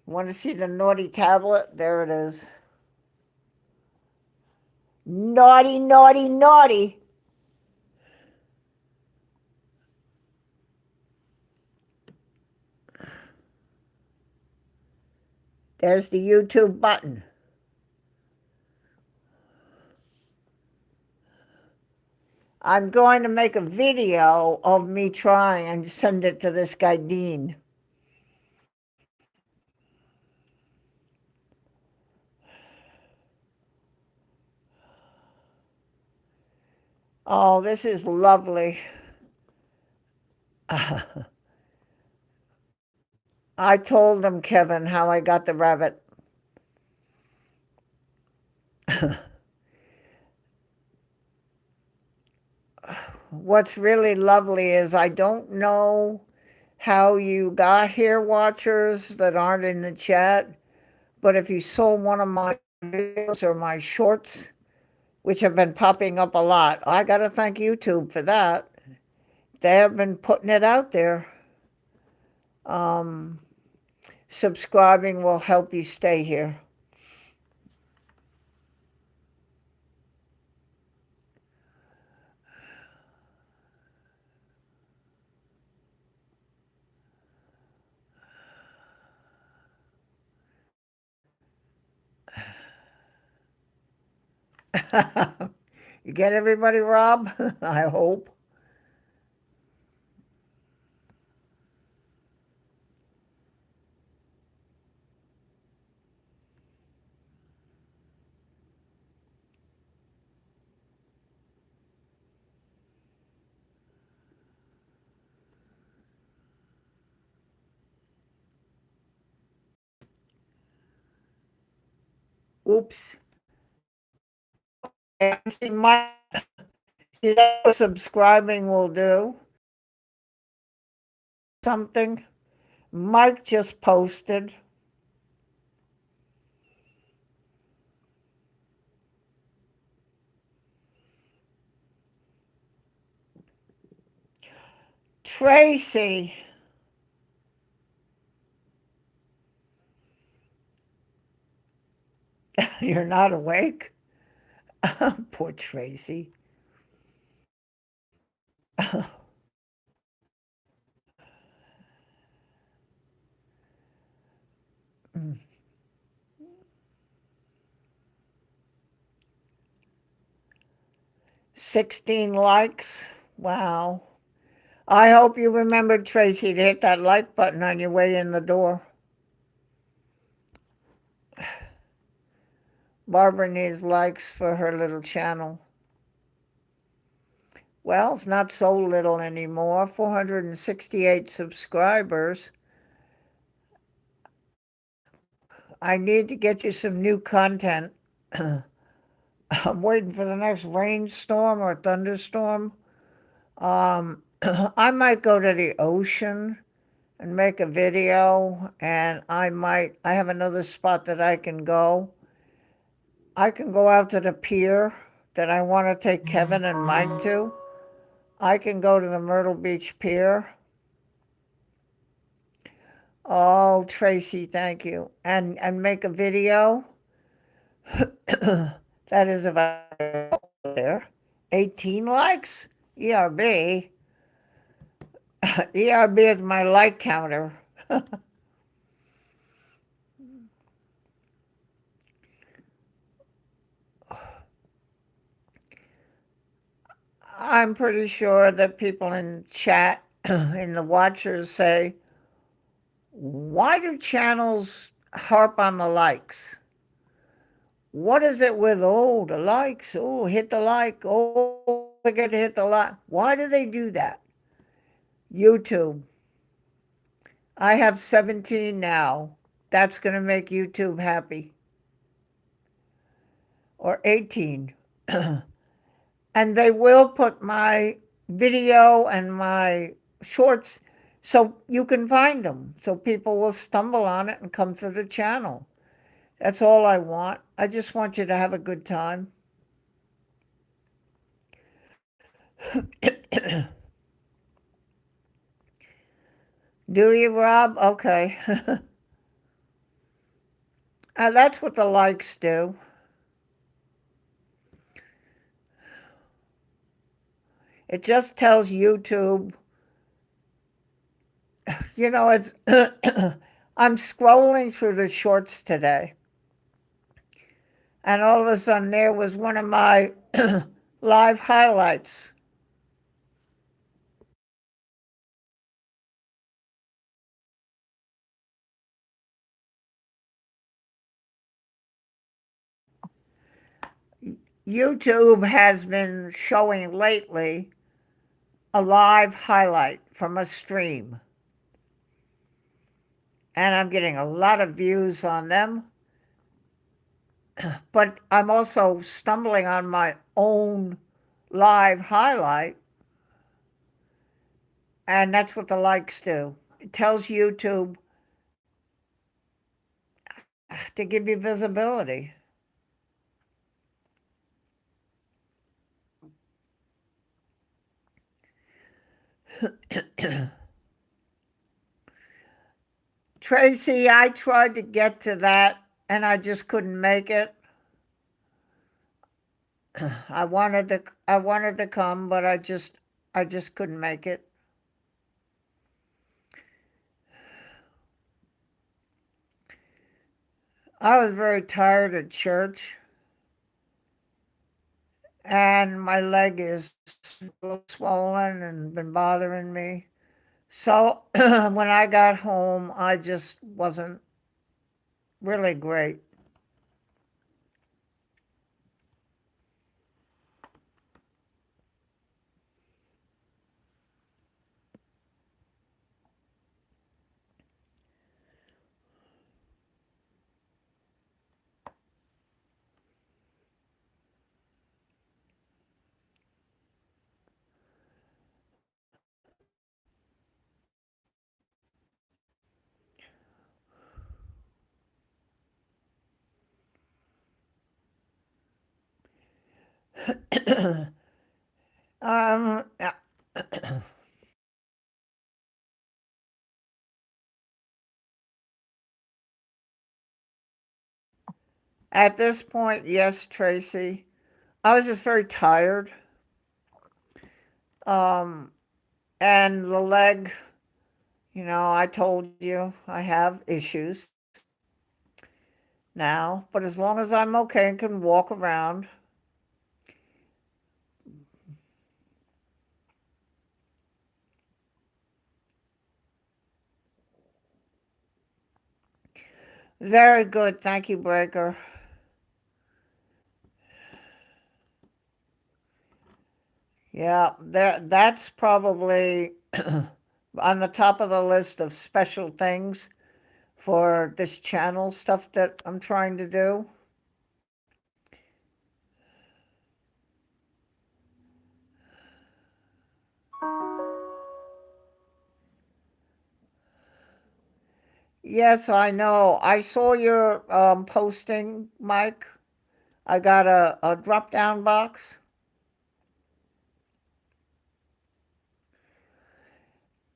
Want to see the naughty tablet? There it is. Naughty, naughty, naughty. There's the YouTube button. I'm going to make a video of me trying and send it to this guy, Dean. Oh, this is lovely. I told him, Kevin, how I got the rabbit. What's really lovely is I don't know how you got here, watchers that aren't in the chat, but if you saw one of my videos or my shorts, which have been popping up a lot, I got to thank YouTube for that. They have been putting it out there. Subscribing will help you stay here. You get everybody, Rob? I hope. Oops. See, that's what subscribing will do. Something. Mike just posted. Tracy. You're not awake? Poor Tracy. 16 likes. Wow. I hope you remembered, Tracy, to hit that like button on your way in the door. Barbara needs likes for her little channel. Well, it's not so little anymore. 468 subscribers. I need to get you some new content. I'm waiting for the next rainstorm or thunderstorm. I might go to the ocean and make a video, and I have another spot that I can go. I can go out to the pier that I want to take Kevin and Mike to. I can go to the Myrtle Beach Pier. Oh, Tracy, thank you. And make a video. That is about there. 18 likes? ERB. ERB is my like counter. I'm pretty sure that people in chat, in the watchers say, why do channels harp on the likes? What is it with, oh, the likes? Oh, hit the like. Oh, forget to hit the like. Why do they do that? YouTube. I have 17 now. That's going to make YouTube happy. Or 18. And they will put my video and my shorts so you can find them. So people will stumble on it and come to the channel. That's all I want. I just want you to have a good time. Do you, Rob? Okay. That's what the likes do. It just tells YouTube, it's I'm scrolling through the shorts today, and all of a sudden there was one of my live highlights. YouTube has been showing lately a live highlight from a stream, and I'm getting a lot of views on them. But I'm also stumbling on my own live highlight, and that's what the likes do. It tells YouTube to give you visibility. Tracy, I tried to get to that and I just couldn't make it. I wanted to come, but I just couldn't make it. I was very tired at church, and my leg is swollen and been bothering me. So when I got home, I just wasn't really great. um, at this point, yes, Tracy. I was just very tired. Um, and the leg, I told you I have issues now, but as long as I'm okay and can walk around, very good. Thank you, Breaker. Yeah, that's probably on the top of the list of special things for this channel stuff that I'm trying to do. Yes, I know. I saw your posting, Mike. I got a drop down box.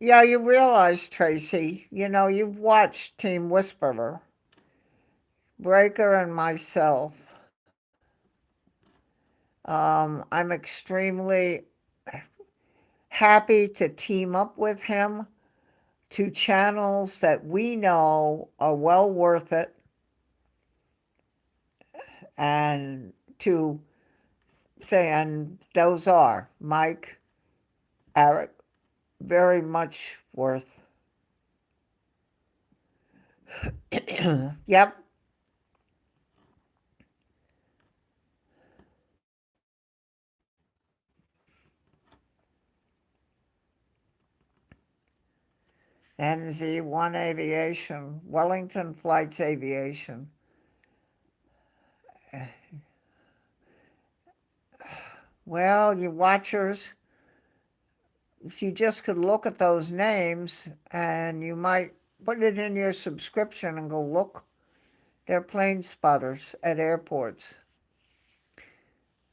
Yeah, you realize, Tracy, you've watched Team Whisperer, Breaker, and myself. I'm extremely happy to team up with him to channels that we know are well worth it, and to say, and those are Mike, Eric, very much worth. Yep. NZ1 Aviation, Wellington Flights Aviation. Well, you watchers, if you just could look at those names and you might put it in your subscription and go look, they're plane spotters at airports.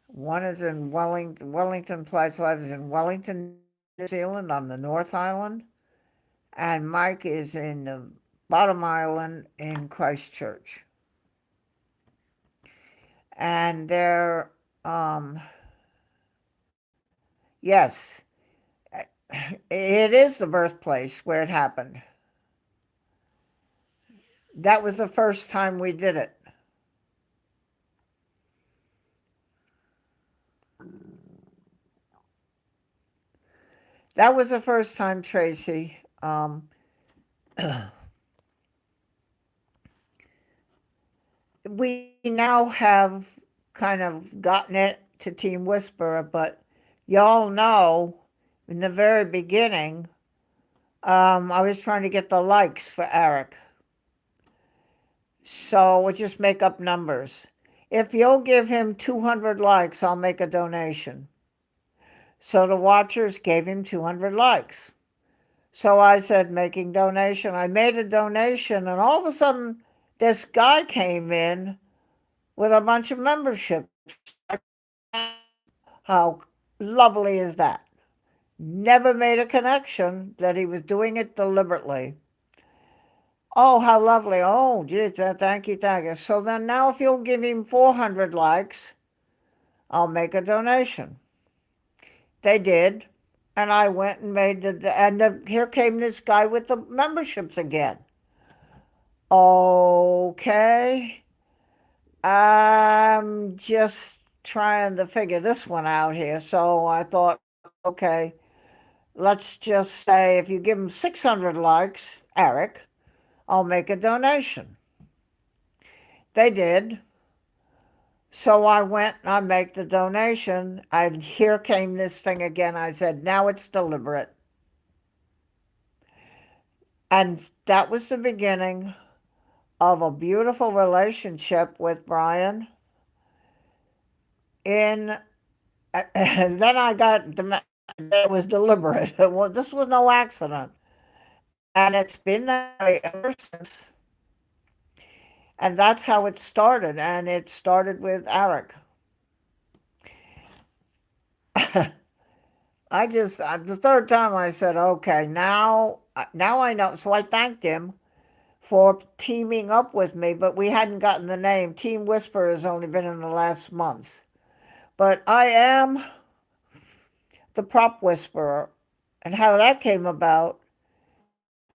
One is in Wellington Flights Live is in Wellington, New Zealand on the North Island, and Mike is in the bottom island in Christchurch. And they're, yes, it is the birthplace where it happened. That was the first time we did it. That was the first time, Tracy. We now have kind of gotten it to Team Whisperer, but y'all know in the very beginning, I was trying to get the likes for Eric. So we'll just make up numbers. If you'll give him 200 likes, I'll make a donation. So the watchers gave him 200 likes. So I said, making donation. I made a donation, and all of a sudden, this guy came in with a bunch of memberships. How lovely is that? Never made a connection that he was doing it deliberately. Oh, how lovely. Oh, gee, thank you, thank you. So then now if you'll give him 400 likes, I'll make a donation. They did. And I went and made here came this guy with the memberships again. Okay. I'm just trying to figure this one out here. So I thought, okay, let's just say if you give him 600 likes, Eric, I'll make a donation. They did. So I went and I made the donation, and here came this thing again. I said, now it's deliberate. And that was the beginning of a beautiful relationship with Brian. And then I got, it was deliberate. Well, this was no accident. And it's been that way ever since. And that's how it started. And it started with Eric. The third time I said, okay, now I know. So I thanked him for teaming up with me, but we hadn't gotten the name. Team Whisperer has only been in the last month. But I am the Prop Whisperer. And how that came about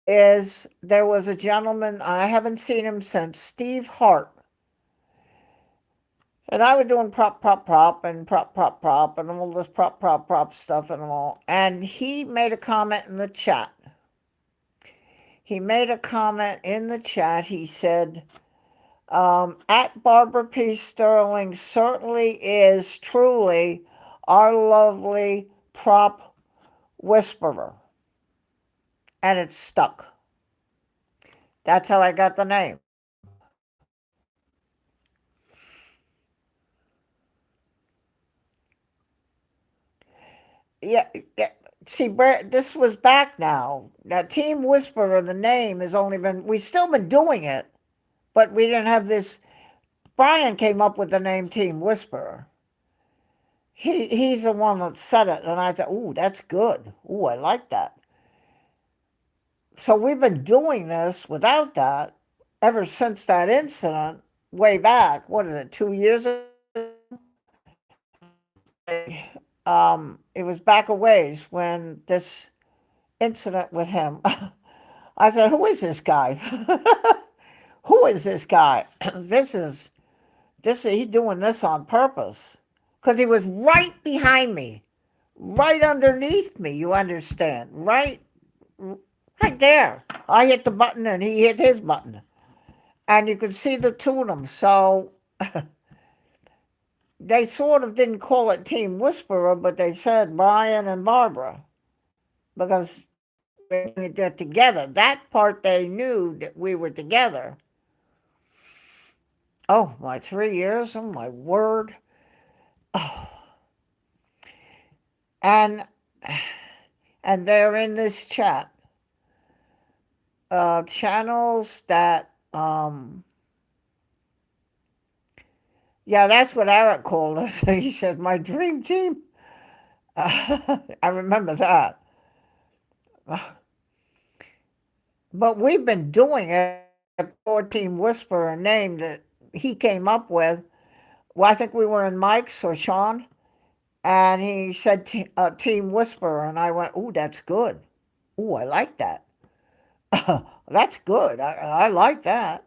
is there was a gentleman, I haven't seen him since, Steve Hart. And I was doing prop, and all this prop stuff and all. And he made a comment in the chat. He said, at Barbara P. Sterling certainly is truly our lovely prop whisperer. And it stuck. That's how I got the name. Yeah. See, this was back now. Now, Team Whisperer, the name has only been, we've still been doing it, but we didn't have this. Brian came up with the name Team Whisperer. He's the one that said it, and I thought, ooh, that's good. Ooh, I like that. So we've been doing this without that ever since that incident way back. What is it, 2 years ago? It was back a ways when this incident with him. I said, who is this guy? Who is this guy? He's doing this on purpose. Because he was right behind me, right underneath me, you understand? Right there. I hit the button and he hit his button. And you could see the two of them. So they sort of didn't call it Team Whisperer, but they said Brian and Barbara. Because they're together. That part they knew that we were together. Oh, my 3 years. Oh, my word. Oh, and they're in this chat. Channels that yeah, that's what Eric called us. He said, my dream team. I remember that. But we've been doing it. Poor Team Whisperer, a name that he came up with. Well, I think we were in Mike's or Sean, and he said Team Whisperer, and I went, ooh, that's good. Ooh, I like that. That's good. I like that.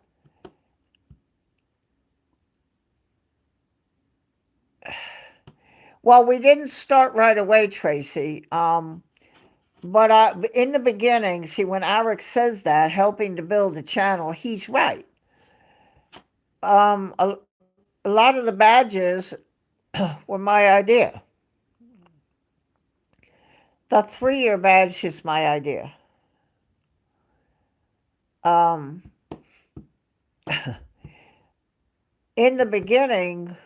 Well, we didn't start right away, Tracy. But in the beginning, see, when Eric says that, helping to build a channel, he's right. Um, a, a lot of the badges were my idea. The 3-year badge is my idea. Um, in the beginning,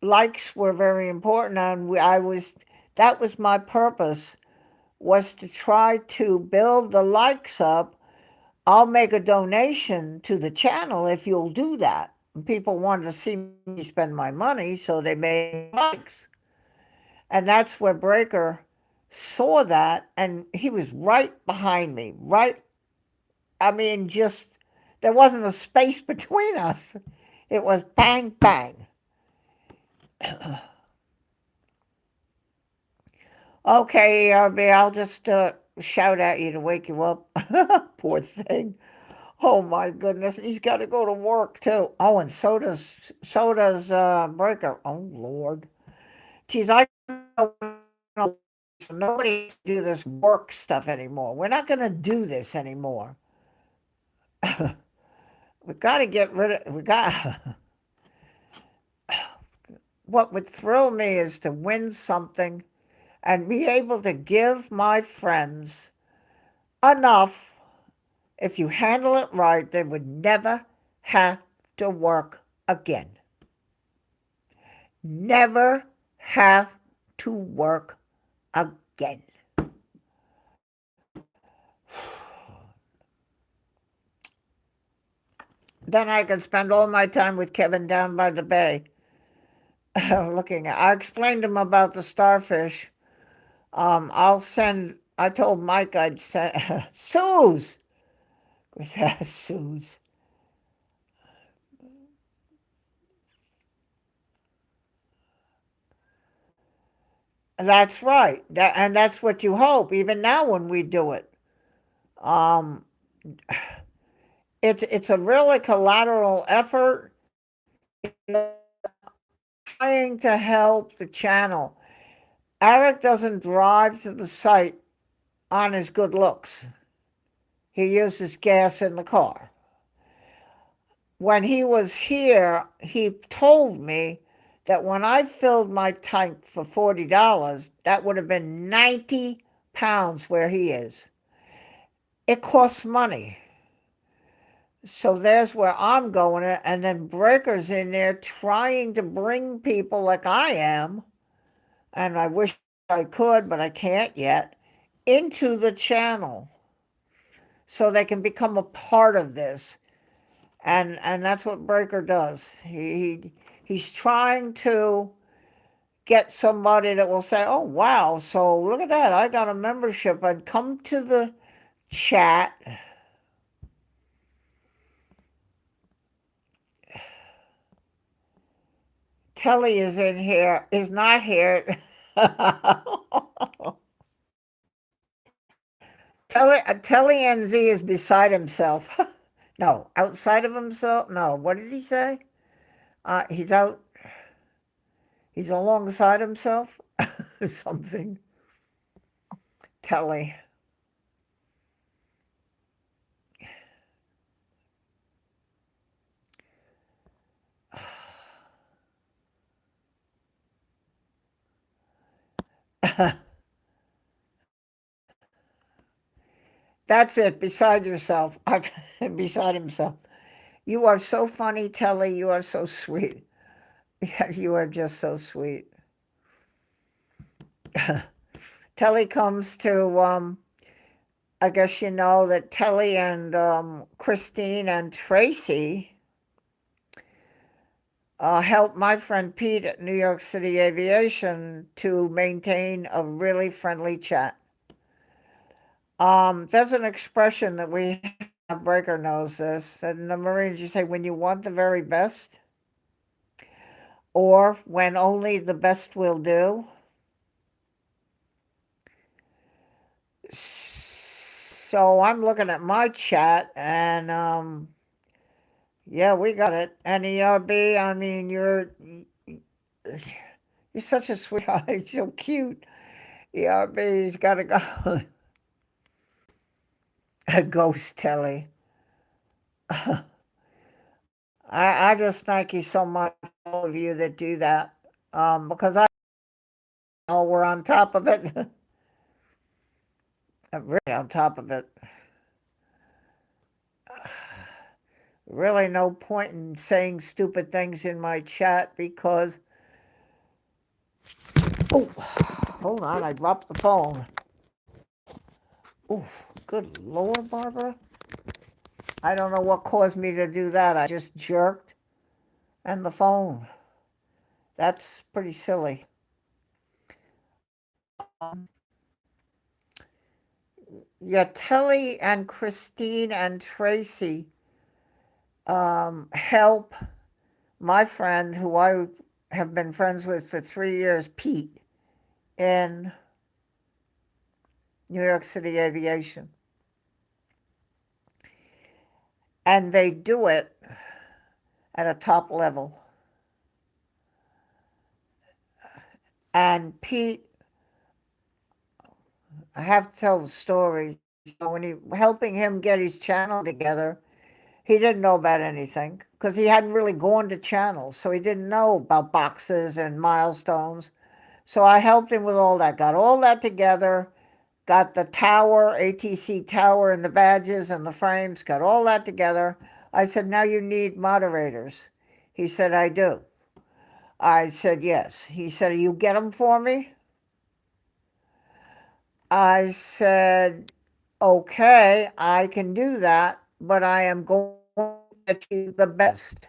likes were very important, and that was my purpose, was to try to build the likes up. I'll make a donation to the channel if you'll do that. People wanted to see me spend my money, so they made likes. And that's where Breaker saw that, and he was right behind me. Right, I mean, just there wasn't a space between us. It was bang, bang. Okay, RB, I'll just shout at you to wake you up. Poor thing. Oh my goodness, he's got to go to work too. Oh, and so does Breaker. Oh Lord, geez, I don't know. Nobody do this work stuff anymore. We're not going to do this anymore. We got to get rid of. We got. What would thrill me is to win something and be able to give my friends enough. If you handle it right, they would never have to work again. Never have to work again. Then I can spend all my time with Kevin down by the bay. Looking at, I explained to him about the starfish. I told Mike I'd send, Suze! Suze. That's right. And that's what you hope, even now when we do it. Um, it's a really collateral effort trying to help the channel. Eric doesn't drive to the site on his good looks. He uses gas in the car. When he was here, he told me that when I filled my tank for $40, that would have been 90 pounds where he is. It costs money. So there's where I'm going, and then Breaker's in there trying to bring people like I am, and I wish I could, but I can't yet, into the channel so they can become a part of this. And that's what Breaker does. He's trying to get somebody that will say, oh wow, so look at that, I got a membership, and come to the chat. Telly is in here, is not here. Telly NZ is beside himself. No, outside of himself. No, what did he say? He's out. He's alongside himself. Something. Telly. That's it, beside yourself. Beside himself. You are so funny, Telly. You are so sweet. Yeah, you are just so sweet. Telly comes to, I guess you know that Telly and Christine and Tracy helped my friend Pete at New York City Aviation to maintain a really friendly chat. There's an expression that we have, Breaker knows this, and in the Marines you say, when you want the very best, or when only the best will do. So I'm looking at my chat, and yeah, we got it. And ERB, I mean, you're such a sweetheart. You're so cute. ERB's got to go. A ghost Telly. I just thank you so much, all of you that do that, because I know we're on top of it. I'm really on top of it. Really, no point in saying stupid things in my chat because. Oh, hold on, I dropped the phone. Oh, good Lord, Barbara. I don't know what caused me to do that. I just jerked and the phone. That's pretty silly. Um, yeah, Telly and Christine and Tracy help my friend, who I have been friends with for 3 years, Pete, in New York City Aviation. And they do it at a top level. And Pete, I have to tell the story. So when he helping him get his channel together, he didn't know about anything because he hadn't really gone to channels, so he didn't know about boxes and milestones. So I helped him with all that, got all that together, got the tower, ATC tower, and the badges and the frames, got all that together. I said, now you need moderators. He said, I do. I said, yes. He said, you get them for me? I said, okay, I can do that, but I am going to get you the best.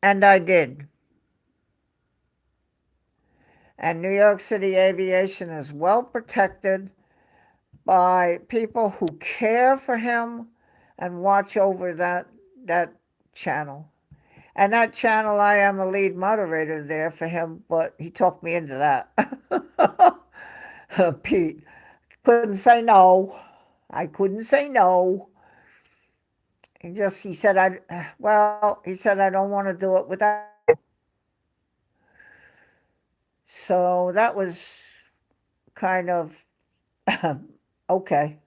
And I did. And New York City Aviation is well protected by people who care for him and watch over that channel. And that channel, I am a lead moderator there for him, but he talked me into that. Pete couldn't say no. I couldn't say no. He said, he said, I don't want to do it without. So that was kind of okay.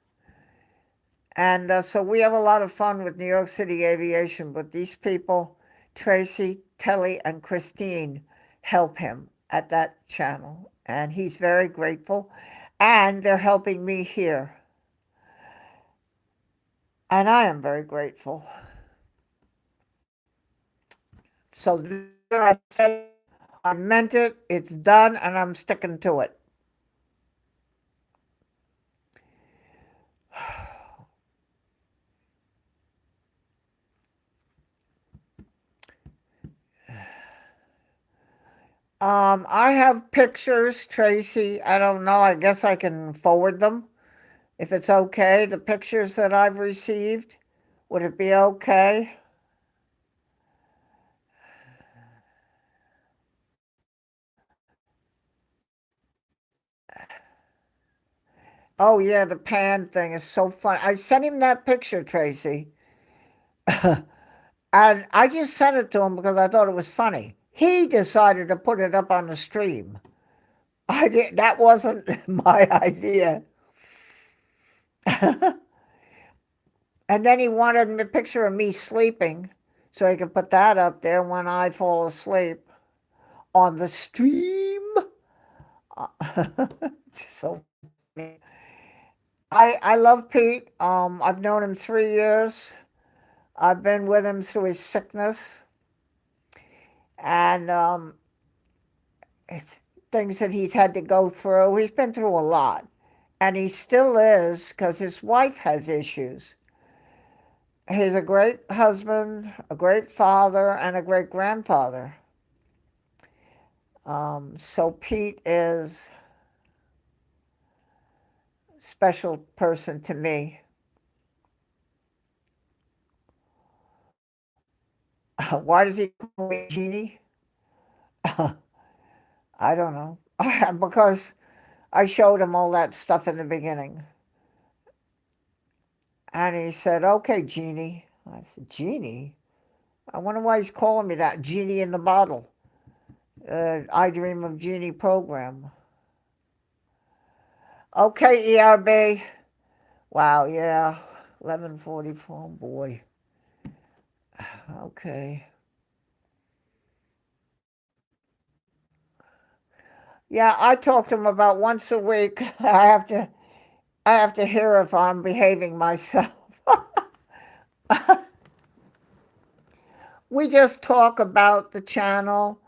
And so we have a lot of fun with New York City Aviation, but these people, Tracy, Telly, and Christine, help him at that channel. And he's very grateful. And they're helping me here. And I am very grateful. So I said, I meant it, it's done, and I'm sticking to it. I have pictures, Tracy. I don't know. I guess I can forward them if it's okay. The pictures that I've received, would it be okay? Oh, yeah, the pan thing is so fun. I sent him that picture, Tracy. And I just sent it to him because I thought it was funny. He decided to put it up on the stream. That wasn't my idea. And then he wanted a picture of me sleeping so he could put that up there when I fall asleep on the stream. So funny. I love Pete. I've known him 3 years. I've been with him through his sickness and it's things that he's had to go through. He's been through a lot, and he still is because his wife has issues. He's a great husband, a great father, and a great grandfather. So Pete is a special person to me. Why does he call me Jeannie? I don't know. Because I showed him all that stuff in the beginning. And he said, okay, Jeannie. I said, Jeannie? I wonder why he's calling me that. Genie in the bottle. I Dream of Jeannie program. Okay, ERB. Wow, yeah. 11:44, boy. Okay. Yeah, I talk to him about once a week. I have to hear if I'm behaving myself. We just talk about the channel.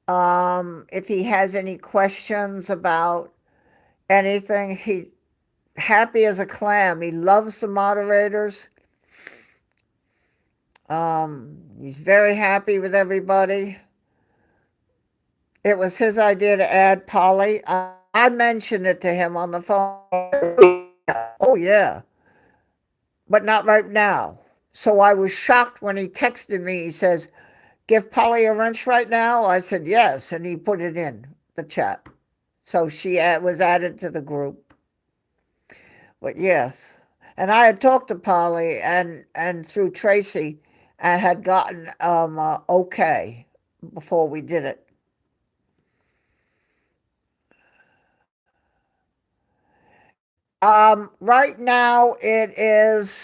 If he has any questions about anything, he happy as a clam. He loves the moderators. He's very happy with everybody. It was his idea to add Polly. I mentioned it to him on the phone. Oh yeah, but not right now. So I was shocked when he texted me. He says, "Give Polly a wrench right now." I said yes, and he put it in the chat. So she was added to the group. But yes, and I had talked to Polly and through Tracy, and had gotten okay before we did it. Right now it is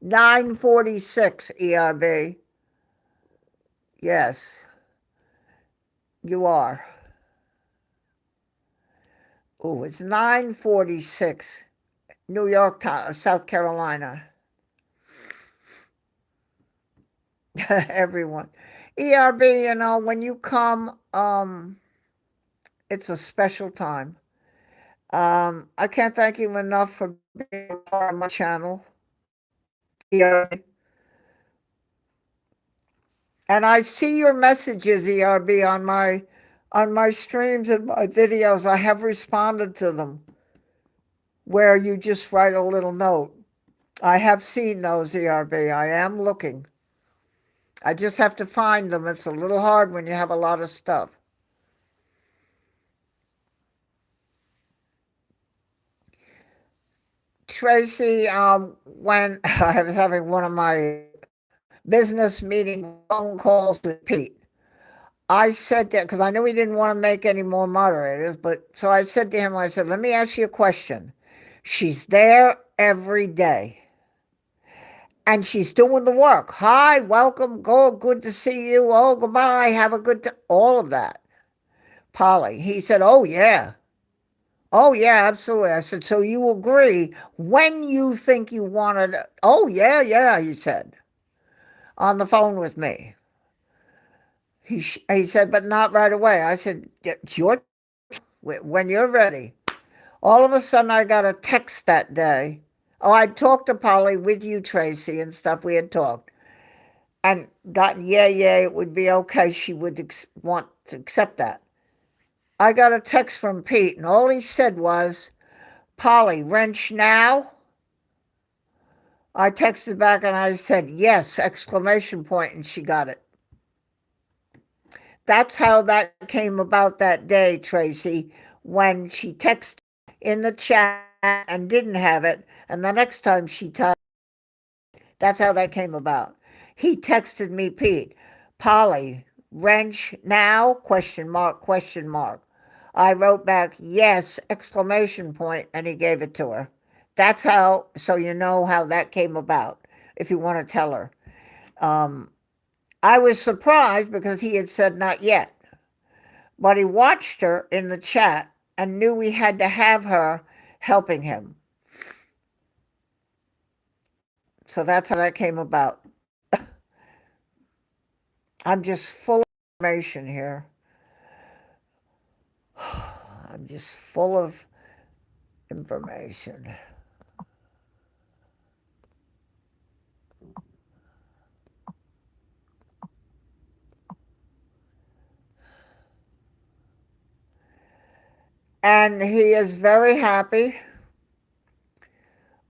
9:46 ERB. Yes, you are. Oh, it's 9:46 New York time, South Carolina. Everyone. ERB, when you come, it's a special time. I can't thank you enough for being a part of my channel. ERB. And I see your messages, ERB, on my streams and my videos. I have responded to them where you just write a little note. I have seen those, ERB. I am looking. I just have to find them. It's a little hard when you have a lot of stuff. Tracy, when I was having one of my business meeting phone calls with Pete, I said that because I knew he didn't want to make any more moderators, but so I said to him, I said, let me ask you a question. She's there every day and she's doing the work. Hi, welcome, go, good to see you. Oh, goodbye, have a good time. All of that. Polly. He said, oh, yeah. Oh, yeah, absolutely. I said, so you agree when you think you wanted. Oh, yeah, yeah, he said on the phone with me. He said, but not right away. I said, it's your when you're ready. All of a sudden, I got a text that day. Oh, I'd talked to Polly with you, Tracy, and stuff. We had talked and gotten, yeah, yeah, it would be okay. She would want to accept that. I got a text from Pete, and all he said was, Polly, wrench now? I texted back and I said, yes, exclamation point, and she got it. That's how that came about that day, Tracy, when she texted in the chat and didn't have it, and the next time she typed, that's how that came about. He texted me, Pete, Polly, wrench now? Question mark, question mark. I wrote back, yes, exclamation point, and he gave it to her. That's how, so you know how that came about, if you want to tell her. Um, I was surprised because he had said not yet, but he watched her in the chat and knew we had to have her helping him. So that's how that came about. I'm just full of information here. I'm just full of information. And he is very happy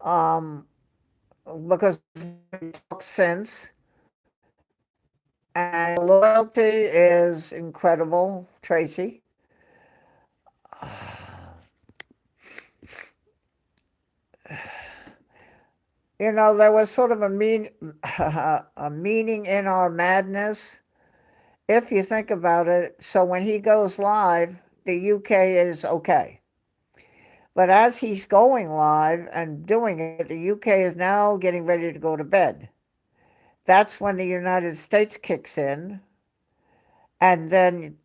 um, because we talked since. And loyalty is incredible, Tracy. You know, there was sort of a meaning in our madness, if you think about it. So when he goes live, the UK is okay. But as he's going live and doing it, the UK is now getting ready to go to bed. That's when the United States kicks in, and then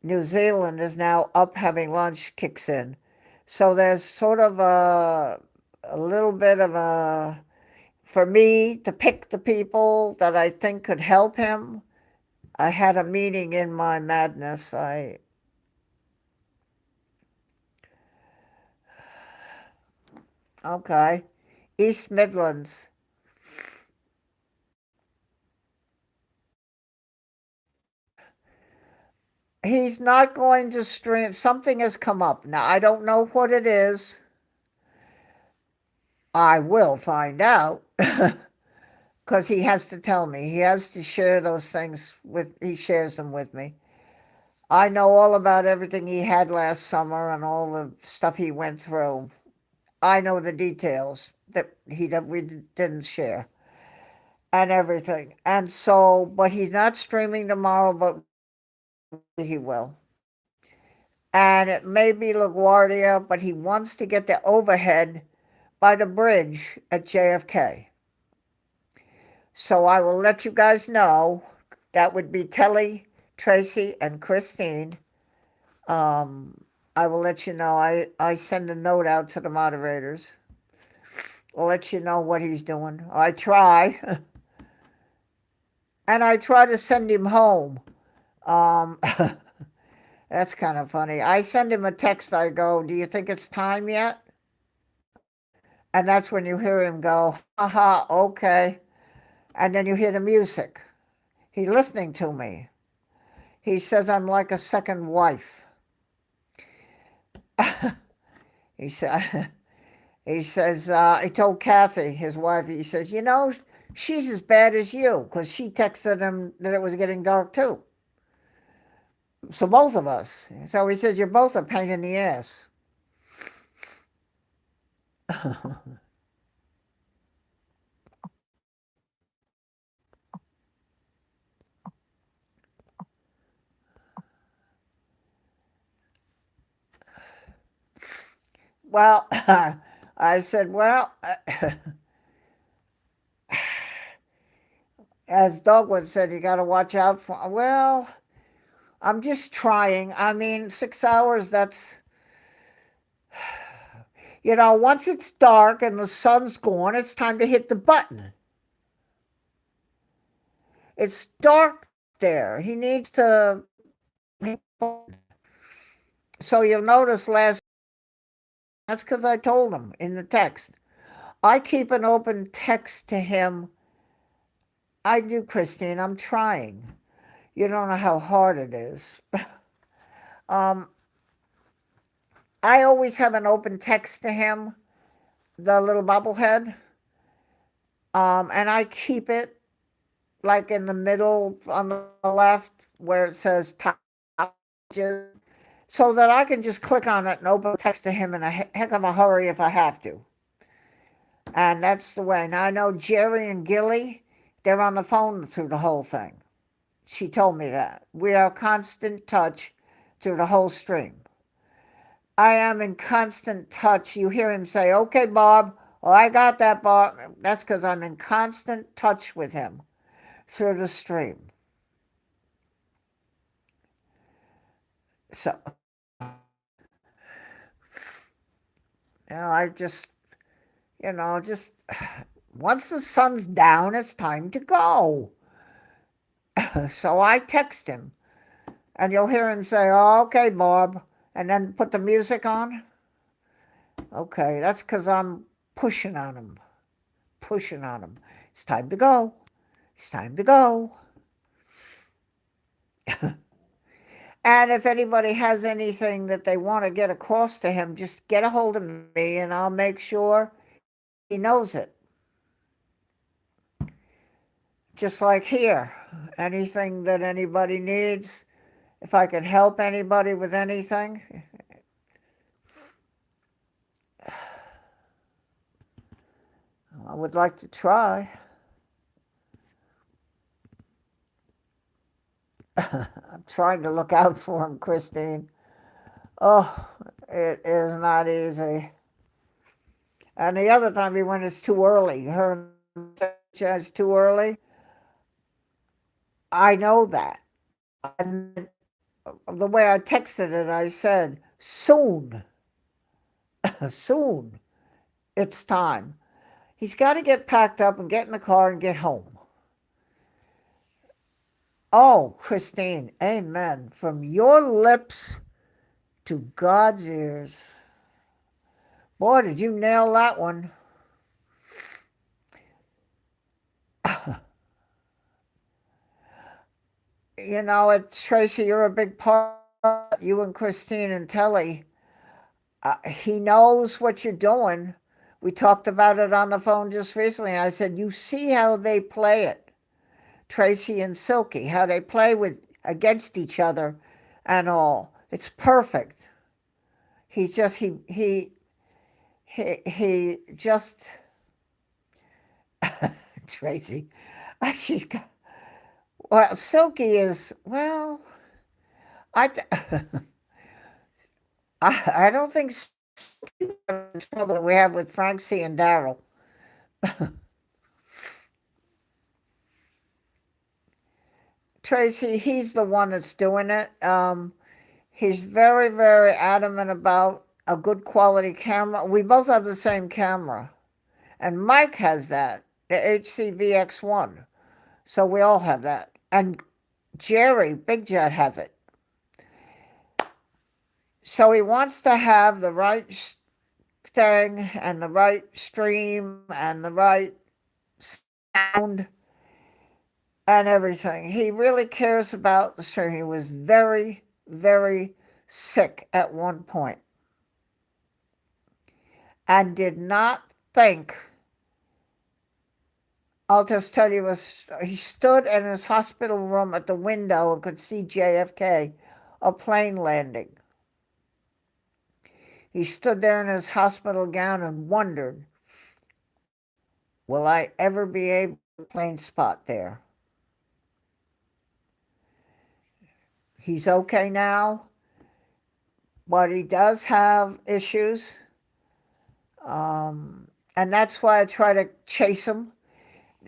New Zealand is now up having lunch, kicks in. So there's sort of a little bit of a, for me to pick the people that I think could help him. I had a meeting in my madness. Okay, East Midlands. He's not going to stream. Something has come up. Now, I don't know what it is. I will find out because he has to tell me. He has to share those things with, he shares them with me. I know all about everything he had last summer and all the stuff he went through. I know the details that we didn't share and everything. And so, but he's not streaming tomorrow, but he will. And it may be LaGuardia, but he wants to get the overhead by the bridge at JFK. So I will let you guys know. That would be Telly, Tracy, and Christine. Um, I will let you know. I send a note out to the moderators. I'll let you know what he's doing. I try. And I try to send him home. Um, that's kind of funny. I send him a text. I go, "Do you think it's time yet?" And that's when you hear him go, "Haha, okay." And then you hear the music. He's listening to me. He says I'm like a second wife. he said. He says he told Kathy, his wife. He says, "You know, she's as bad as you because she texted him that it was getting dark too." So both of us. So he says, "You're both a pain in the ass." Well, I said, well, as Dogwood said, you got to watch out for. Well, I'm just trying. I mean, 6 hours, that's, once it's dark and the sun's gone, it's time to hit the button. It's dark there. He needs to. So you'll notice that's because I told him in the text. I keep an open text to him. I do, Christine. I'm trying. You don't know how hard it is. um, I always have an open text to him, the little bubblehead, and I keep it like in the middle on the left where it says top, so that I can just click on it and open text to him in a heck of a hurry if I have to. And that's the way. Now I know Jerry and Gilly, they're on the phone through the whole thing. She told me that. We are constant touch through the whole stream. I am in constant touch. You hear him say, "Okay, Bob." "Oh, I got that, Bob." That's because I'm in constant touch with him through the stream. So, I just, just Once the sun's down, it's time to go. So I text him, and you'll hear him say, "Oh, okay, Bob," and then put the music on. Okay, that's because I'm pushing on him, pushing on him. It's time to go. It's time to go. And if anybody has anything that they want to get across to him, just get a hold of me and I'll make sure he knows it. Just like here, anything that anybody needs, if I can help anybody with anything, I would like to try. I'm trying to look out for him, Christine. Oh, it is not easy. And the other time he went, it's too early. Her it's too early. I know that. And the way I texted it, I said, soon, soon, it's time. He's got to get packed up and get in the car and get home. Oh, Christine, amen. From your lips to God's ears. Boy, did you nail that one. You know, Tracy, you're a big part, you and Christine and Telly. He knows what you're doing. We talked about it on the phone just recently. I said, you see how they play it, Tracy and Silky, how they play with against each other and all. It's perfect. He just he just Tracy. She's got well, Silky is well. I I don't think the trouble that we have with Frank C and Daryl. Tracy, he's the one that's doing it. He's very, very adamant about a good quality camera. We both have the same camera, and Mike has that, the HCVX1. So we all have that, and Jerry Big Jet has it. So he wants to have the right thing and the right stream and the right sound and everything. He really cares about the stream. He was very, very sick at one point and did not think. I'll just tell you, he stood in his hospital room at the window and could see JFK, a plane landing. He stood there in his hospital gown and wondered, will I ever be able to plane spot there? He's okay now, but he does have issues. And that's why I try to chase him.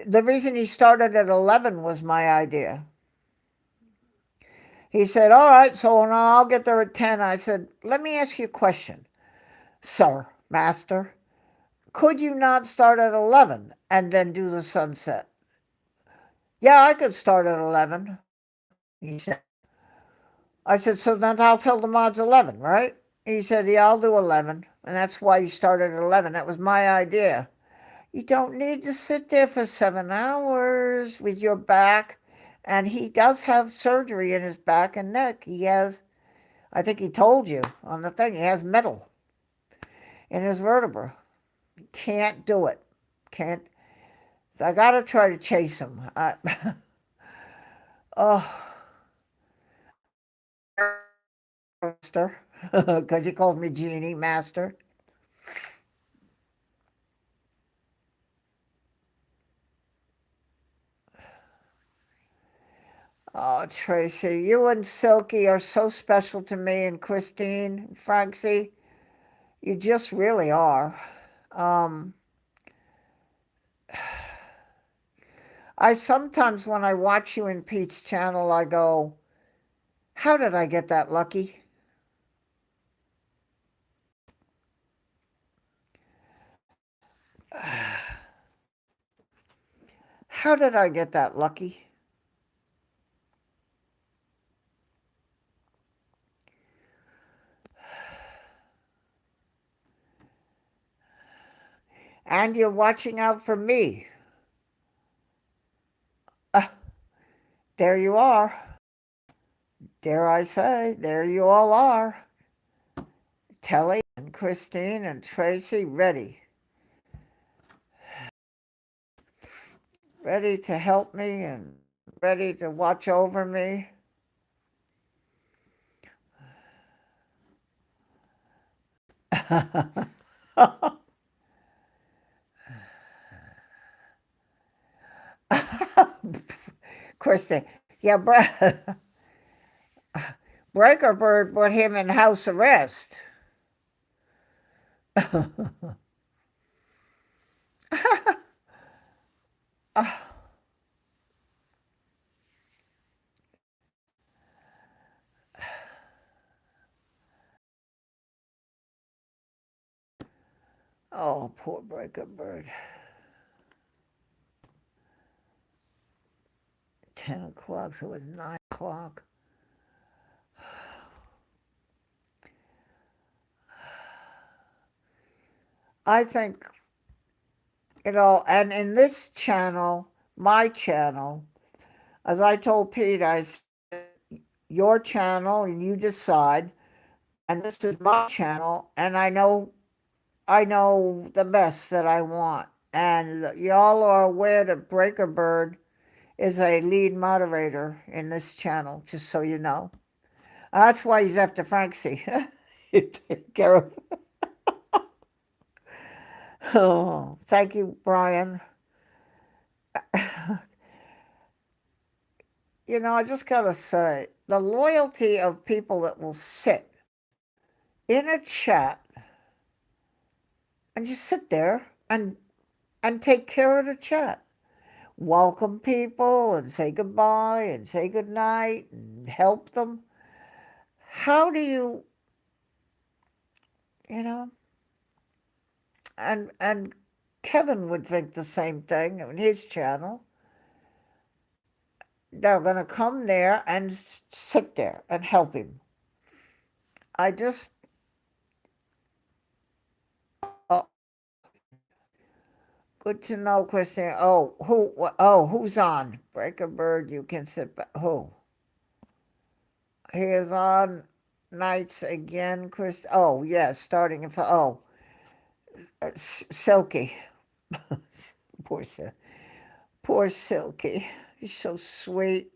The reason he started at 11 was my idea. He said, all right, so I'll get there at 10. I said, let me ask you a question, sir, master. Could you not start at 11 and then do the sunset? Yeah, I could start at 11, he said. I said, so then I'll tell the mods 11, right? He said, yeah, I'll do 11. And that's why you started at 11. That was my idea. You don't need to sit there for 7 hours with your back. And he does have surgery in his back and neck. He has, I think he told you on the thing, he has metal in his vertebra. Can't do it. Can't. So I got to try to chase him. Oh, master, because he called me Genie, master. Oh, Tracy, you and Silky are so special to me, and Christine, Francie, you just really are. Um, I sometimes, when I watch you in Pete's channel, I go, how did I get that lucky? How did I get that lucky? And you're watching out for me. There you are. Dare I say, there you all are. Telly and Christine and Tracy ready. Ready to help me and ready to watch over me. Christine, yeah, Breaker Bird put him in house arrest. Oh, poor Breaker Bird. 10 o'clock, so it was 9 o'clock. I think, and in this channel, my channel, as I told Pete, I said, your channel, and you decide, and this is my channel, and I know the best that I want. And y'all are aware that Breaker Bird is a lead moderator in this channel, just so you know. That's why he's after Francie. Take care of. Oh, thank you, Brian. I just gotta say, the loyalty of people that will sit in a chat and just sit there and take care of the chat. Welcome people and say goodbye and say goodnight and help them. How do you and Kevin would think the same thing on his channel. They're going to come there and sit there and help him. I just, good to know, Christine. Who's on? Breaker Bird, you can sit back. Who? He is on nights again, Chris. Oh, yes, starting in, Silky. Poor Silky. He's so sweet.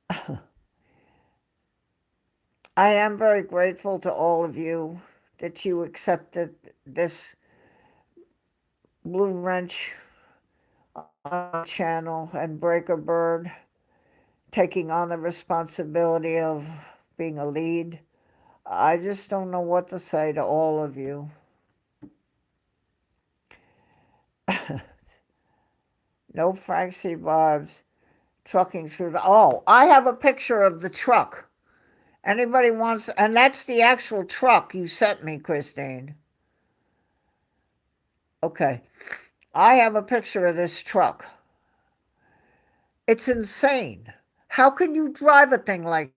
I am very grateful to all of you that you accepted this Blue Wrench channel and Breaker Bird taking on the responsibility of being a lead. I just don't know what to say to all of you. No Francie vibes trucking through the... Oh, I have a picture of the truck. Anybody wants... And that's the actual truck you sent me, Christine. Okay. I have a picture of this truck. It's insane. How can you drive a thing like...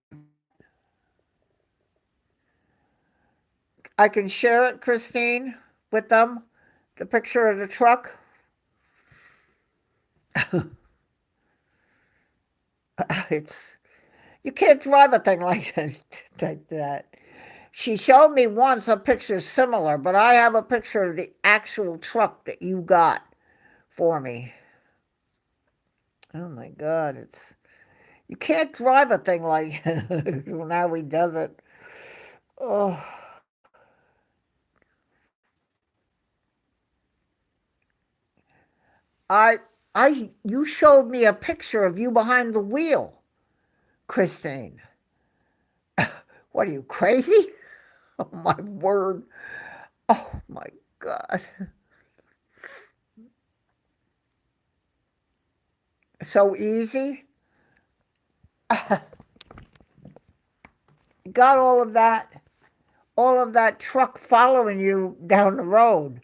I can share it, Christine, with them, the picture of the truck. You can't drive a thing like that. She showed me once a picture similar, but I have a picture of the actual truck that you got for me. Oh my God, you can't drive a thing like now he does it. Oh. You showed me a picture of you behind the wheel, Christine. What are you, crazy? Oh my word. Oh my God. So easy. Got all of that truck following you down the road.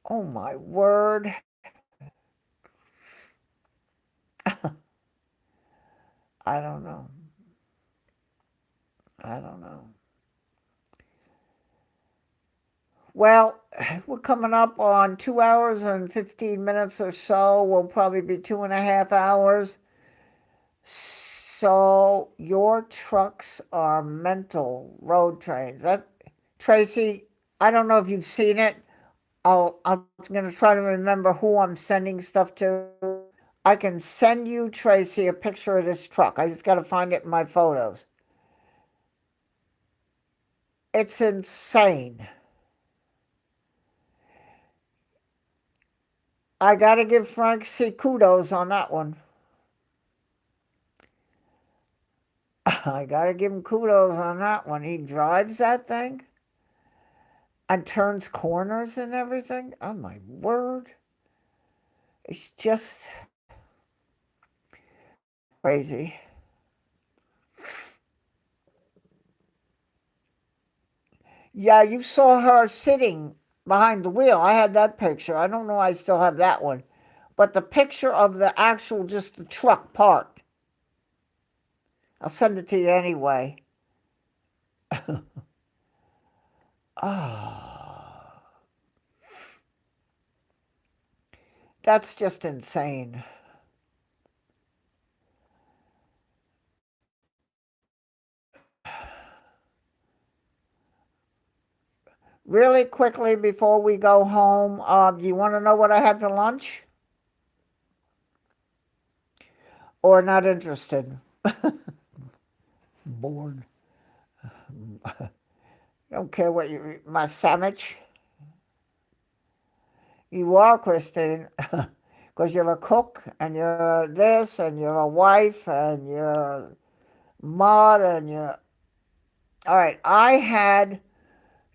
Oh my word. I don't know. I don't know. Well, we're coming up on 2 hours and 15 minutes or so. We'll probably be 2.5 hours. So your trucks are mental road trains. That Tracy, I don't know if you've seen it. I'm going to try to remember who I'm sending stuff to. I can send you, Tracy, a picture of this truck. I just got to find it in my photos. It's insane. I got to give Frank C. kudos on that one. I got to give him kudos on that one. He drives that thing and turns corners and everything. Oh, my word. It's just crazy. Yeah, you saw her sitting behind the wheel. I had that picture. I don't know I still have that one. But the picture of the actual, just the truck parked. I'll send it to you anyway. Ah, that's just insane. Really quickly before we go home, you want to know what I had for lunch? Or not interested? Bored. Don't care what you my sandwich. You are, Christine, because you're a cook and you're this and you're a wife and you're a mom and you're. All right, I had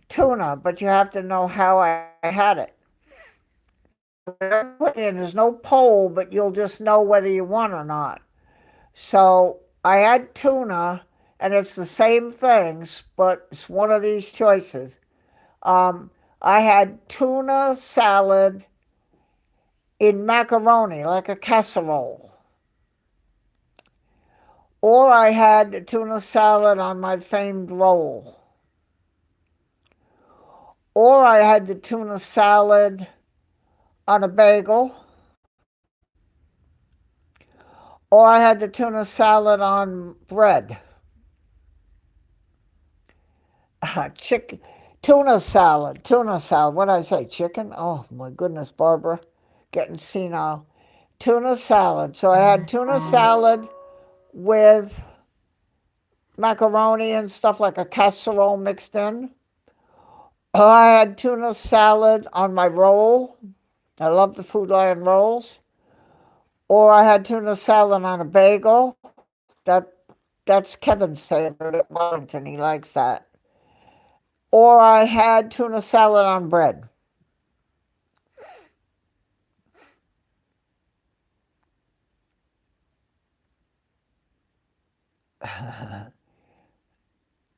tuna, but you have to know how I had it. There's no poll, but you'll just know whether you won or not. So I had tuna, and it's the same things, but it's one of these choices. I had tuna salad in macaroni, like a casserole. Or I had tuna salad on my famed roll. Or I had the tuna salad on a bagel. Or I had the tuna salad on bread. Chicken, tuna salad. What did I say? Chicken? Oh my goodness, Barbara, getting senile. Tuna salad. So I had tuna salad with macaroni and stuff like a casserole mixed in. I had tuna salad on my roll. I love the Food Lion rolls. Or I had tuna salad on a bagel. That that's Kevin's favorite at Wellington. He likes that. Or I had tuna salad on bread.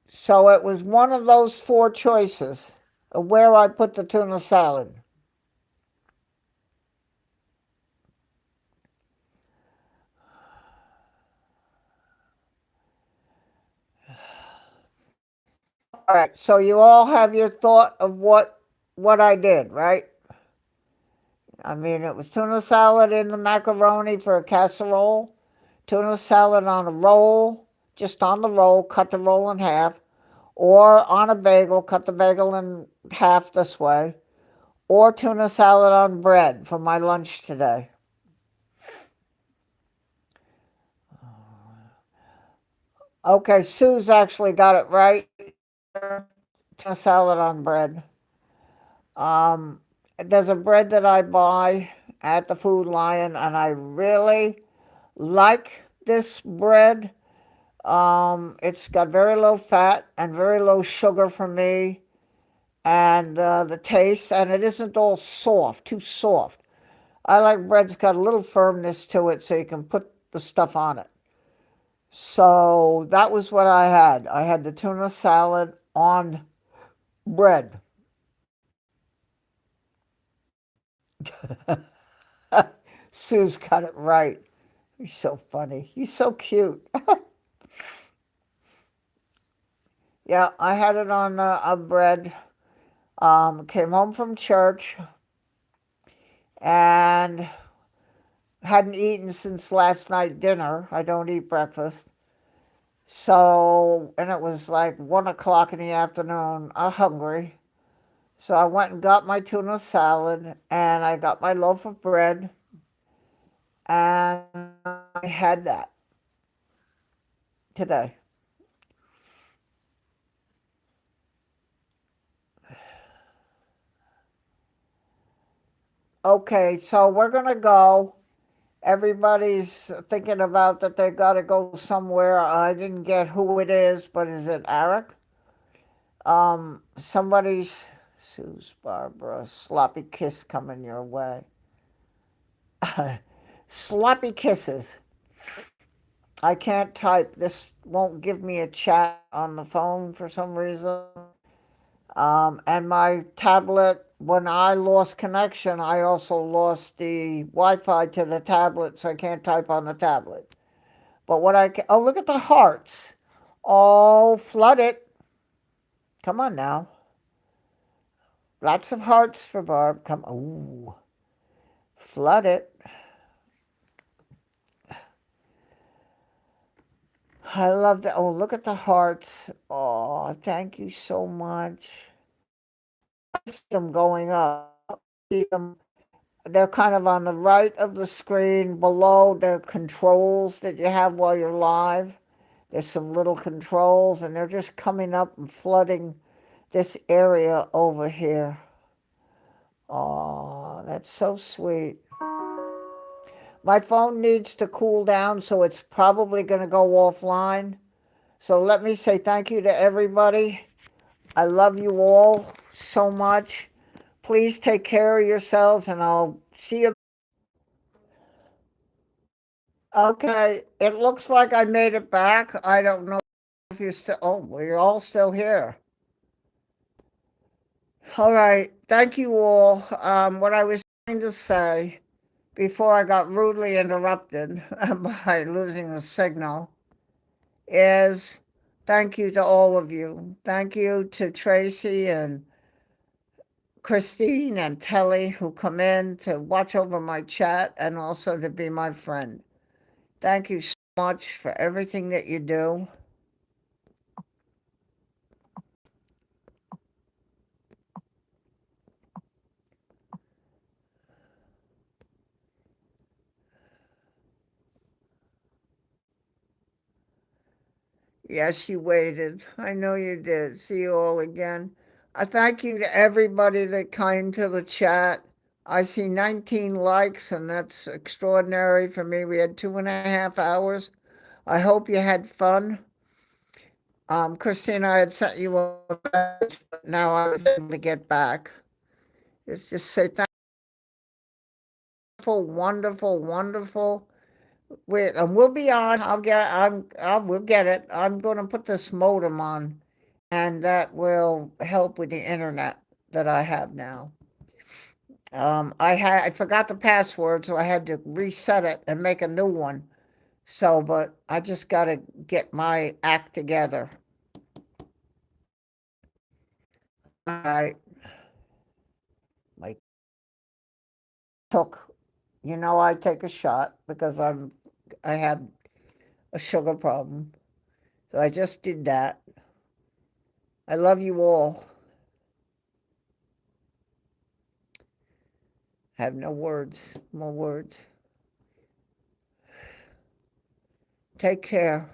So it was one of those four choices of where I put the tuna salad. All right, so you all have your thought of what I did, right? I mean, it was tuna salad in the macaroni for a casserole, tuna salad on a roll, just on the roll, cut the roll in half, or on a bagel, cut the bagel in half this way, or tuna salad on bread for my lunch today. Okay, Sue's actually got it right. Tuna salad on bread. Um, there's a bread that I buy at the Food Lion, and I really like this bread. It's got very low fat and very low sugar for me, and the taste, and it isn't all soft, too soft. I like bread that's got a little firmness to it, so you can put the stuff on it. So that was what I had. I had the tuna salad on bread. Sue's got it right. He's so funny. He's so cute. Yeah, I had it on a bread. Came home from church and hadn't eaten since last night dinner. I don't eat breakfast. So, and it was like 1 o'clock in the afternoon. I'm hungry. So I went and got my tuna salad and I got my loaf of bread and I had that today. Okay, so we're going to go. Everybody's thinking about that they got to go somewhere. I didn't get who it is, but is it Eric? Somebody's, Sue's, Barbara, sloppy kiss coming your way. Sloppy kisses. I can't type. This won't give me a chat on the phone for some reason. And my tablet, when I lost connection, I also lost the Wi-Fi to the tablet, so I can't type on the tablet. But what I can, oh, look at the hearts. Oh, flood it. Come on now. Lots of hearts for Barb. Come, ooh, flood it. I love that. Oh, look at the hearts. Oh, thank you so much. I see them going up. See them. They're kind of on the right of the screen below the controls that you have while you're live. There's some little controls, and they're just coming up and flooding this area over here. Oh, that's so sweet. My phone needs to cool down, so it's probably going to go offline. So let me say thank you to everybody. I love you all so much. Please take care of yourselves, and I'll see you. Okay, it looks like I made it back. I don't know if you're still, oh, we're all still here. All right, thank you all. What I was trying to say before I got rudely interrupted by losing the signal is thank you to all of you. Thank you to Tracy and Christine and Telly who come in to watch over my chat and also to be my friend. Thank you so much for everything that you do. Yes, you waited. I know you did. See you all again. I thank you to everybody that came to the chat. I see 19 likes, and that's extraordinary for me. We had 2.5 hours. I hope you had fun. Christina, I had sent you a message, but now I was able to get back. It's just say thank you, wonderful, wonderful. And we'll be on. We'll get it. I'm going to put this modem on, and that will help with the internet that I have now. I forgot the password, so I had to reset it and make a new one. So, but I just got to get my act together. All right, my took, I take a shot because I have a sugar problem. So I just did that. I love you all. I have no words, more words. Take care.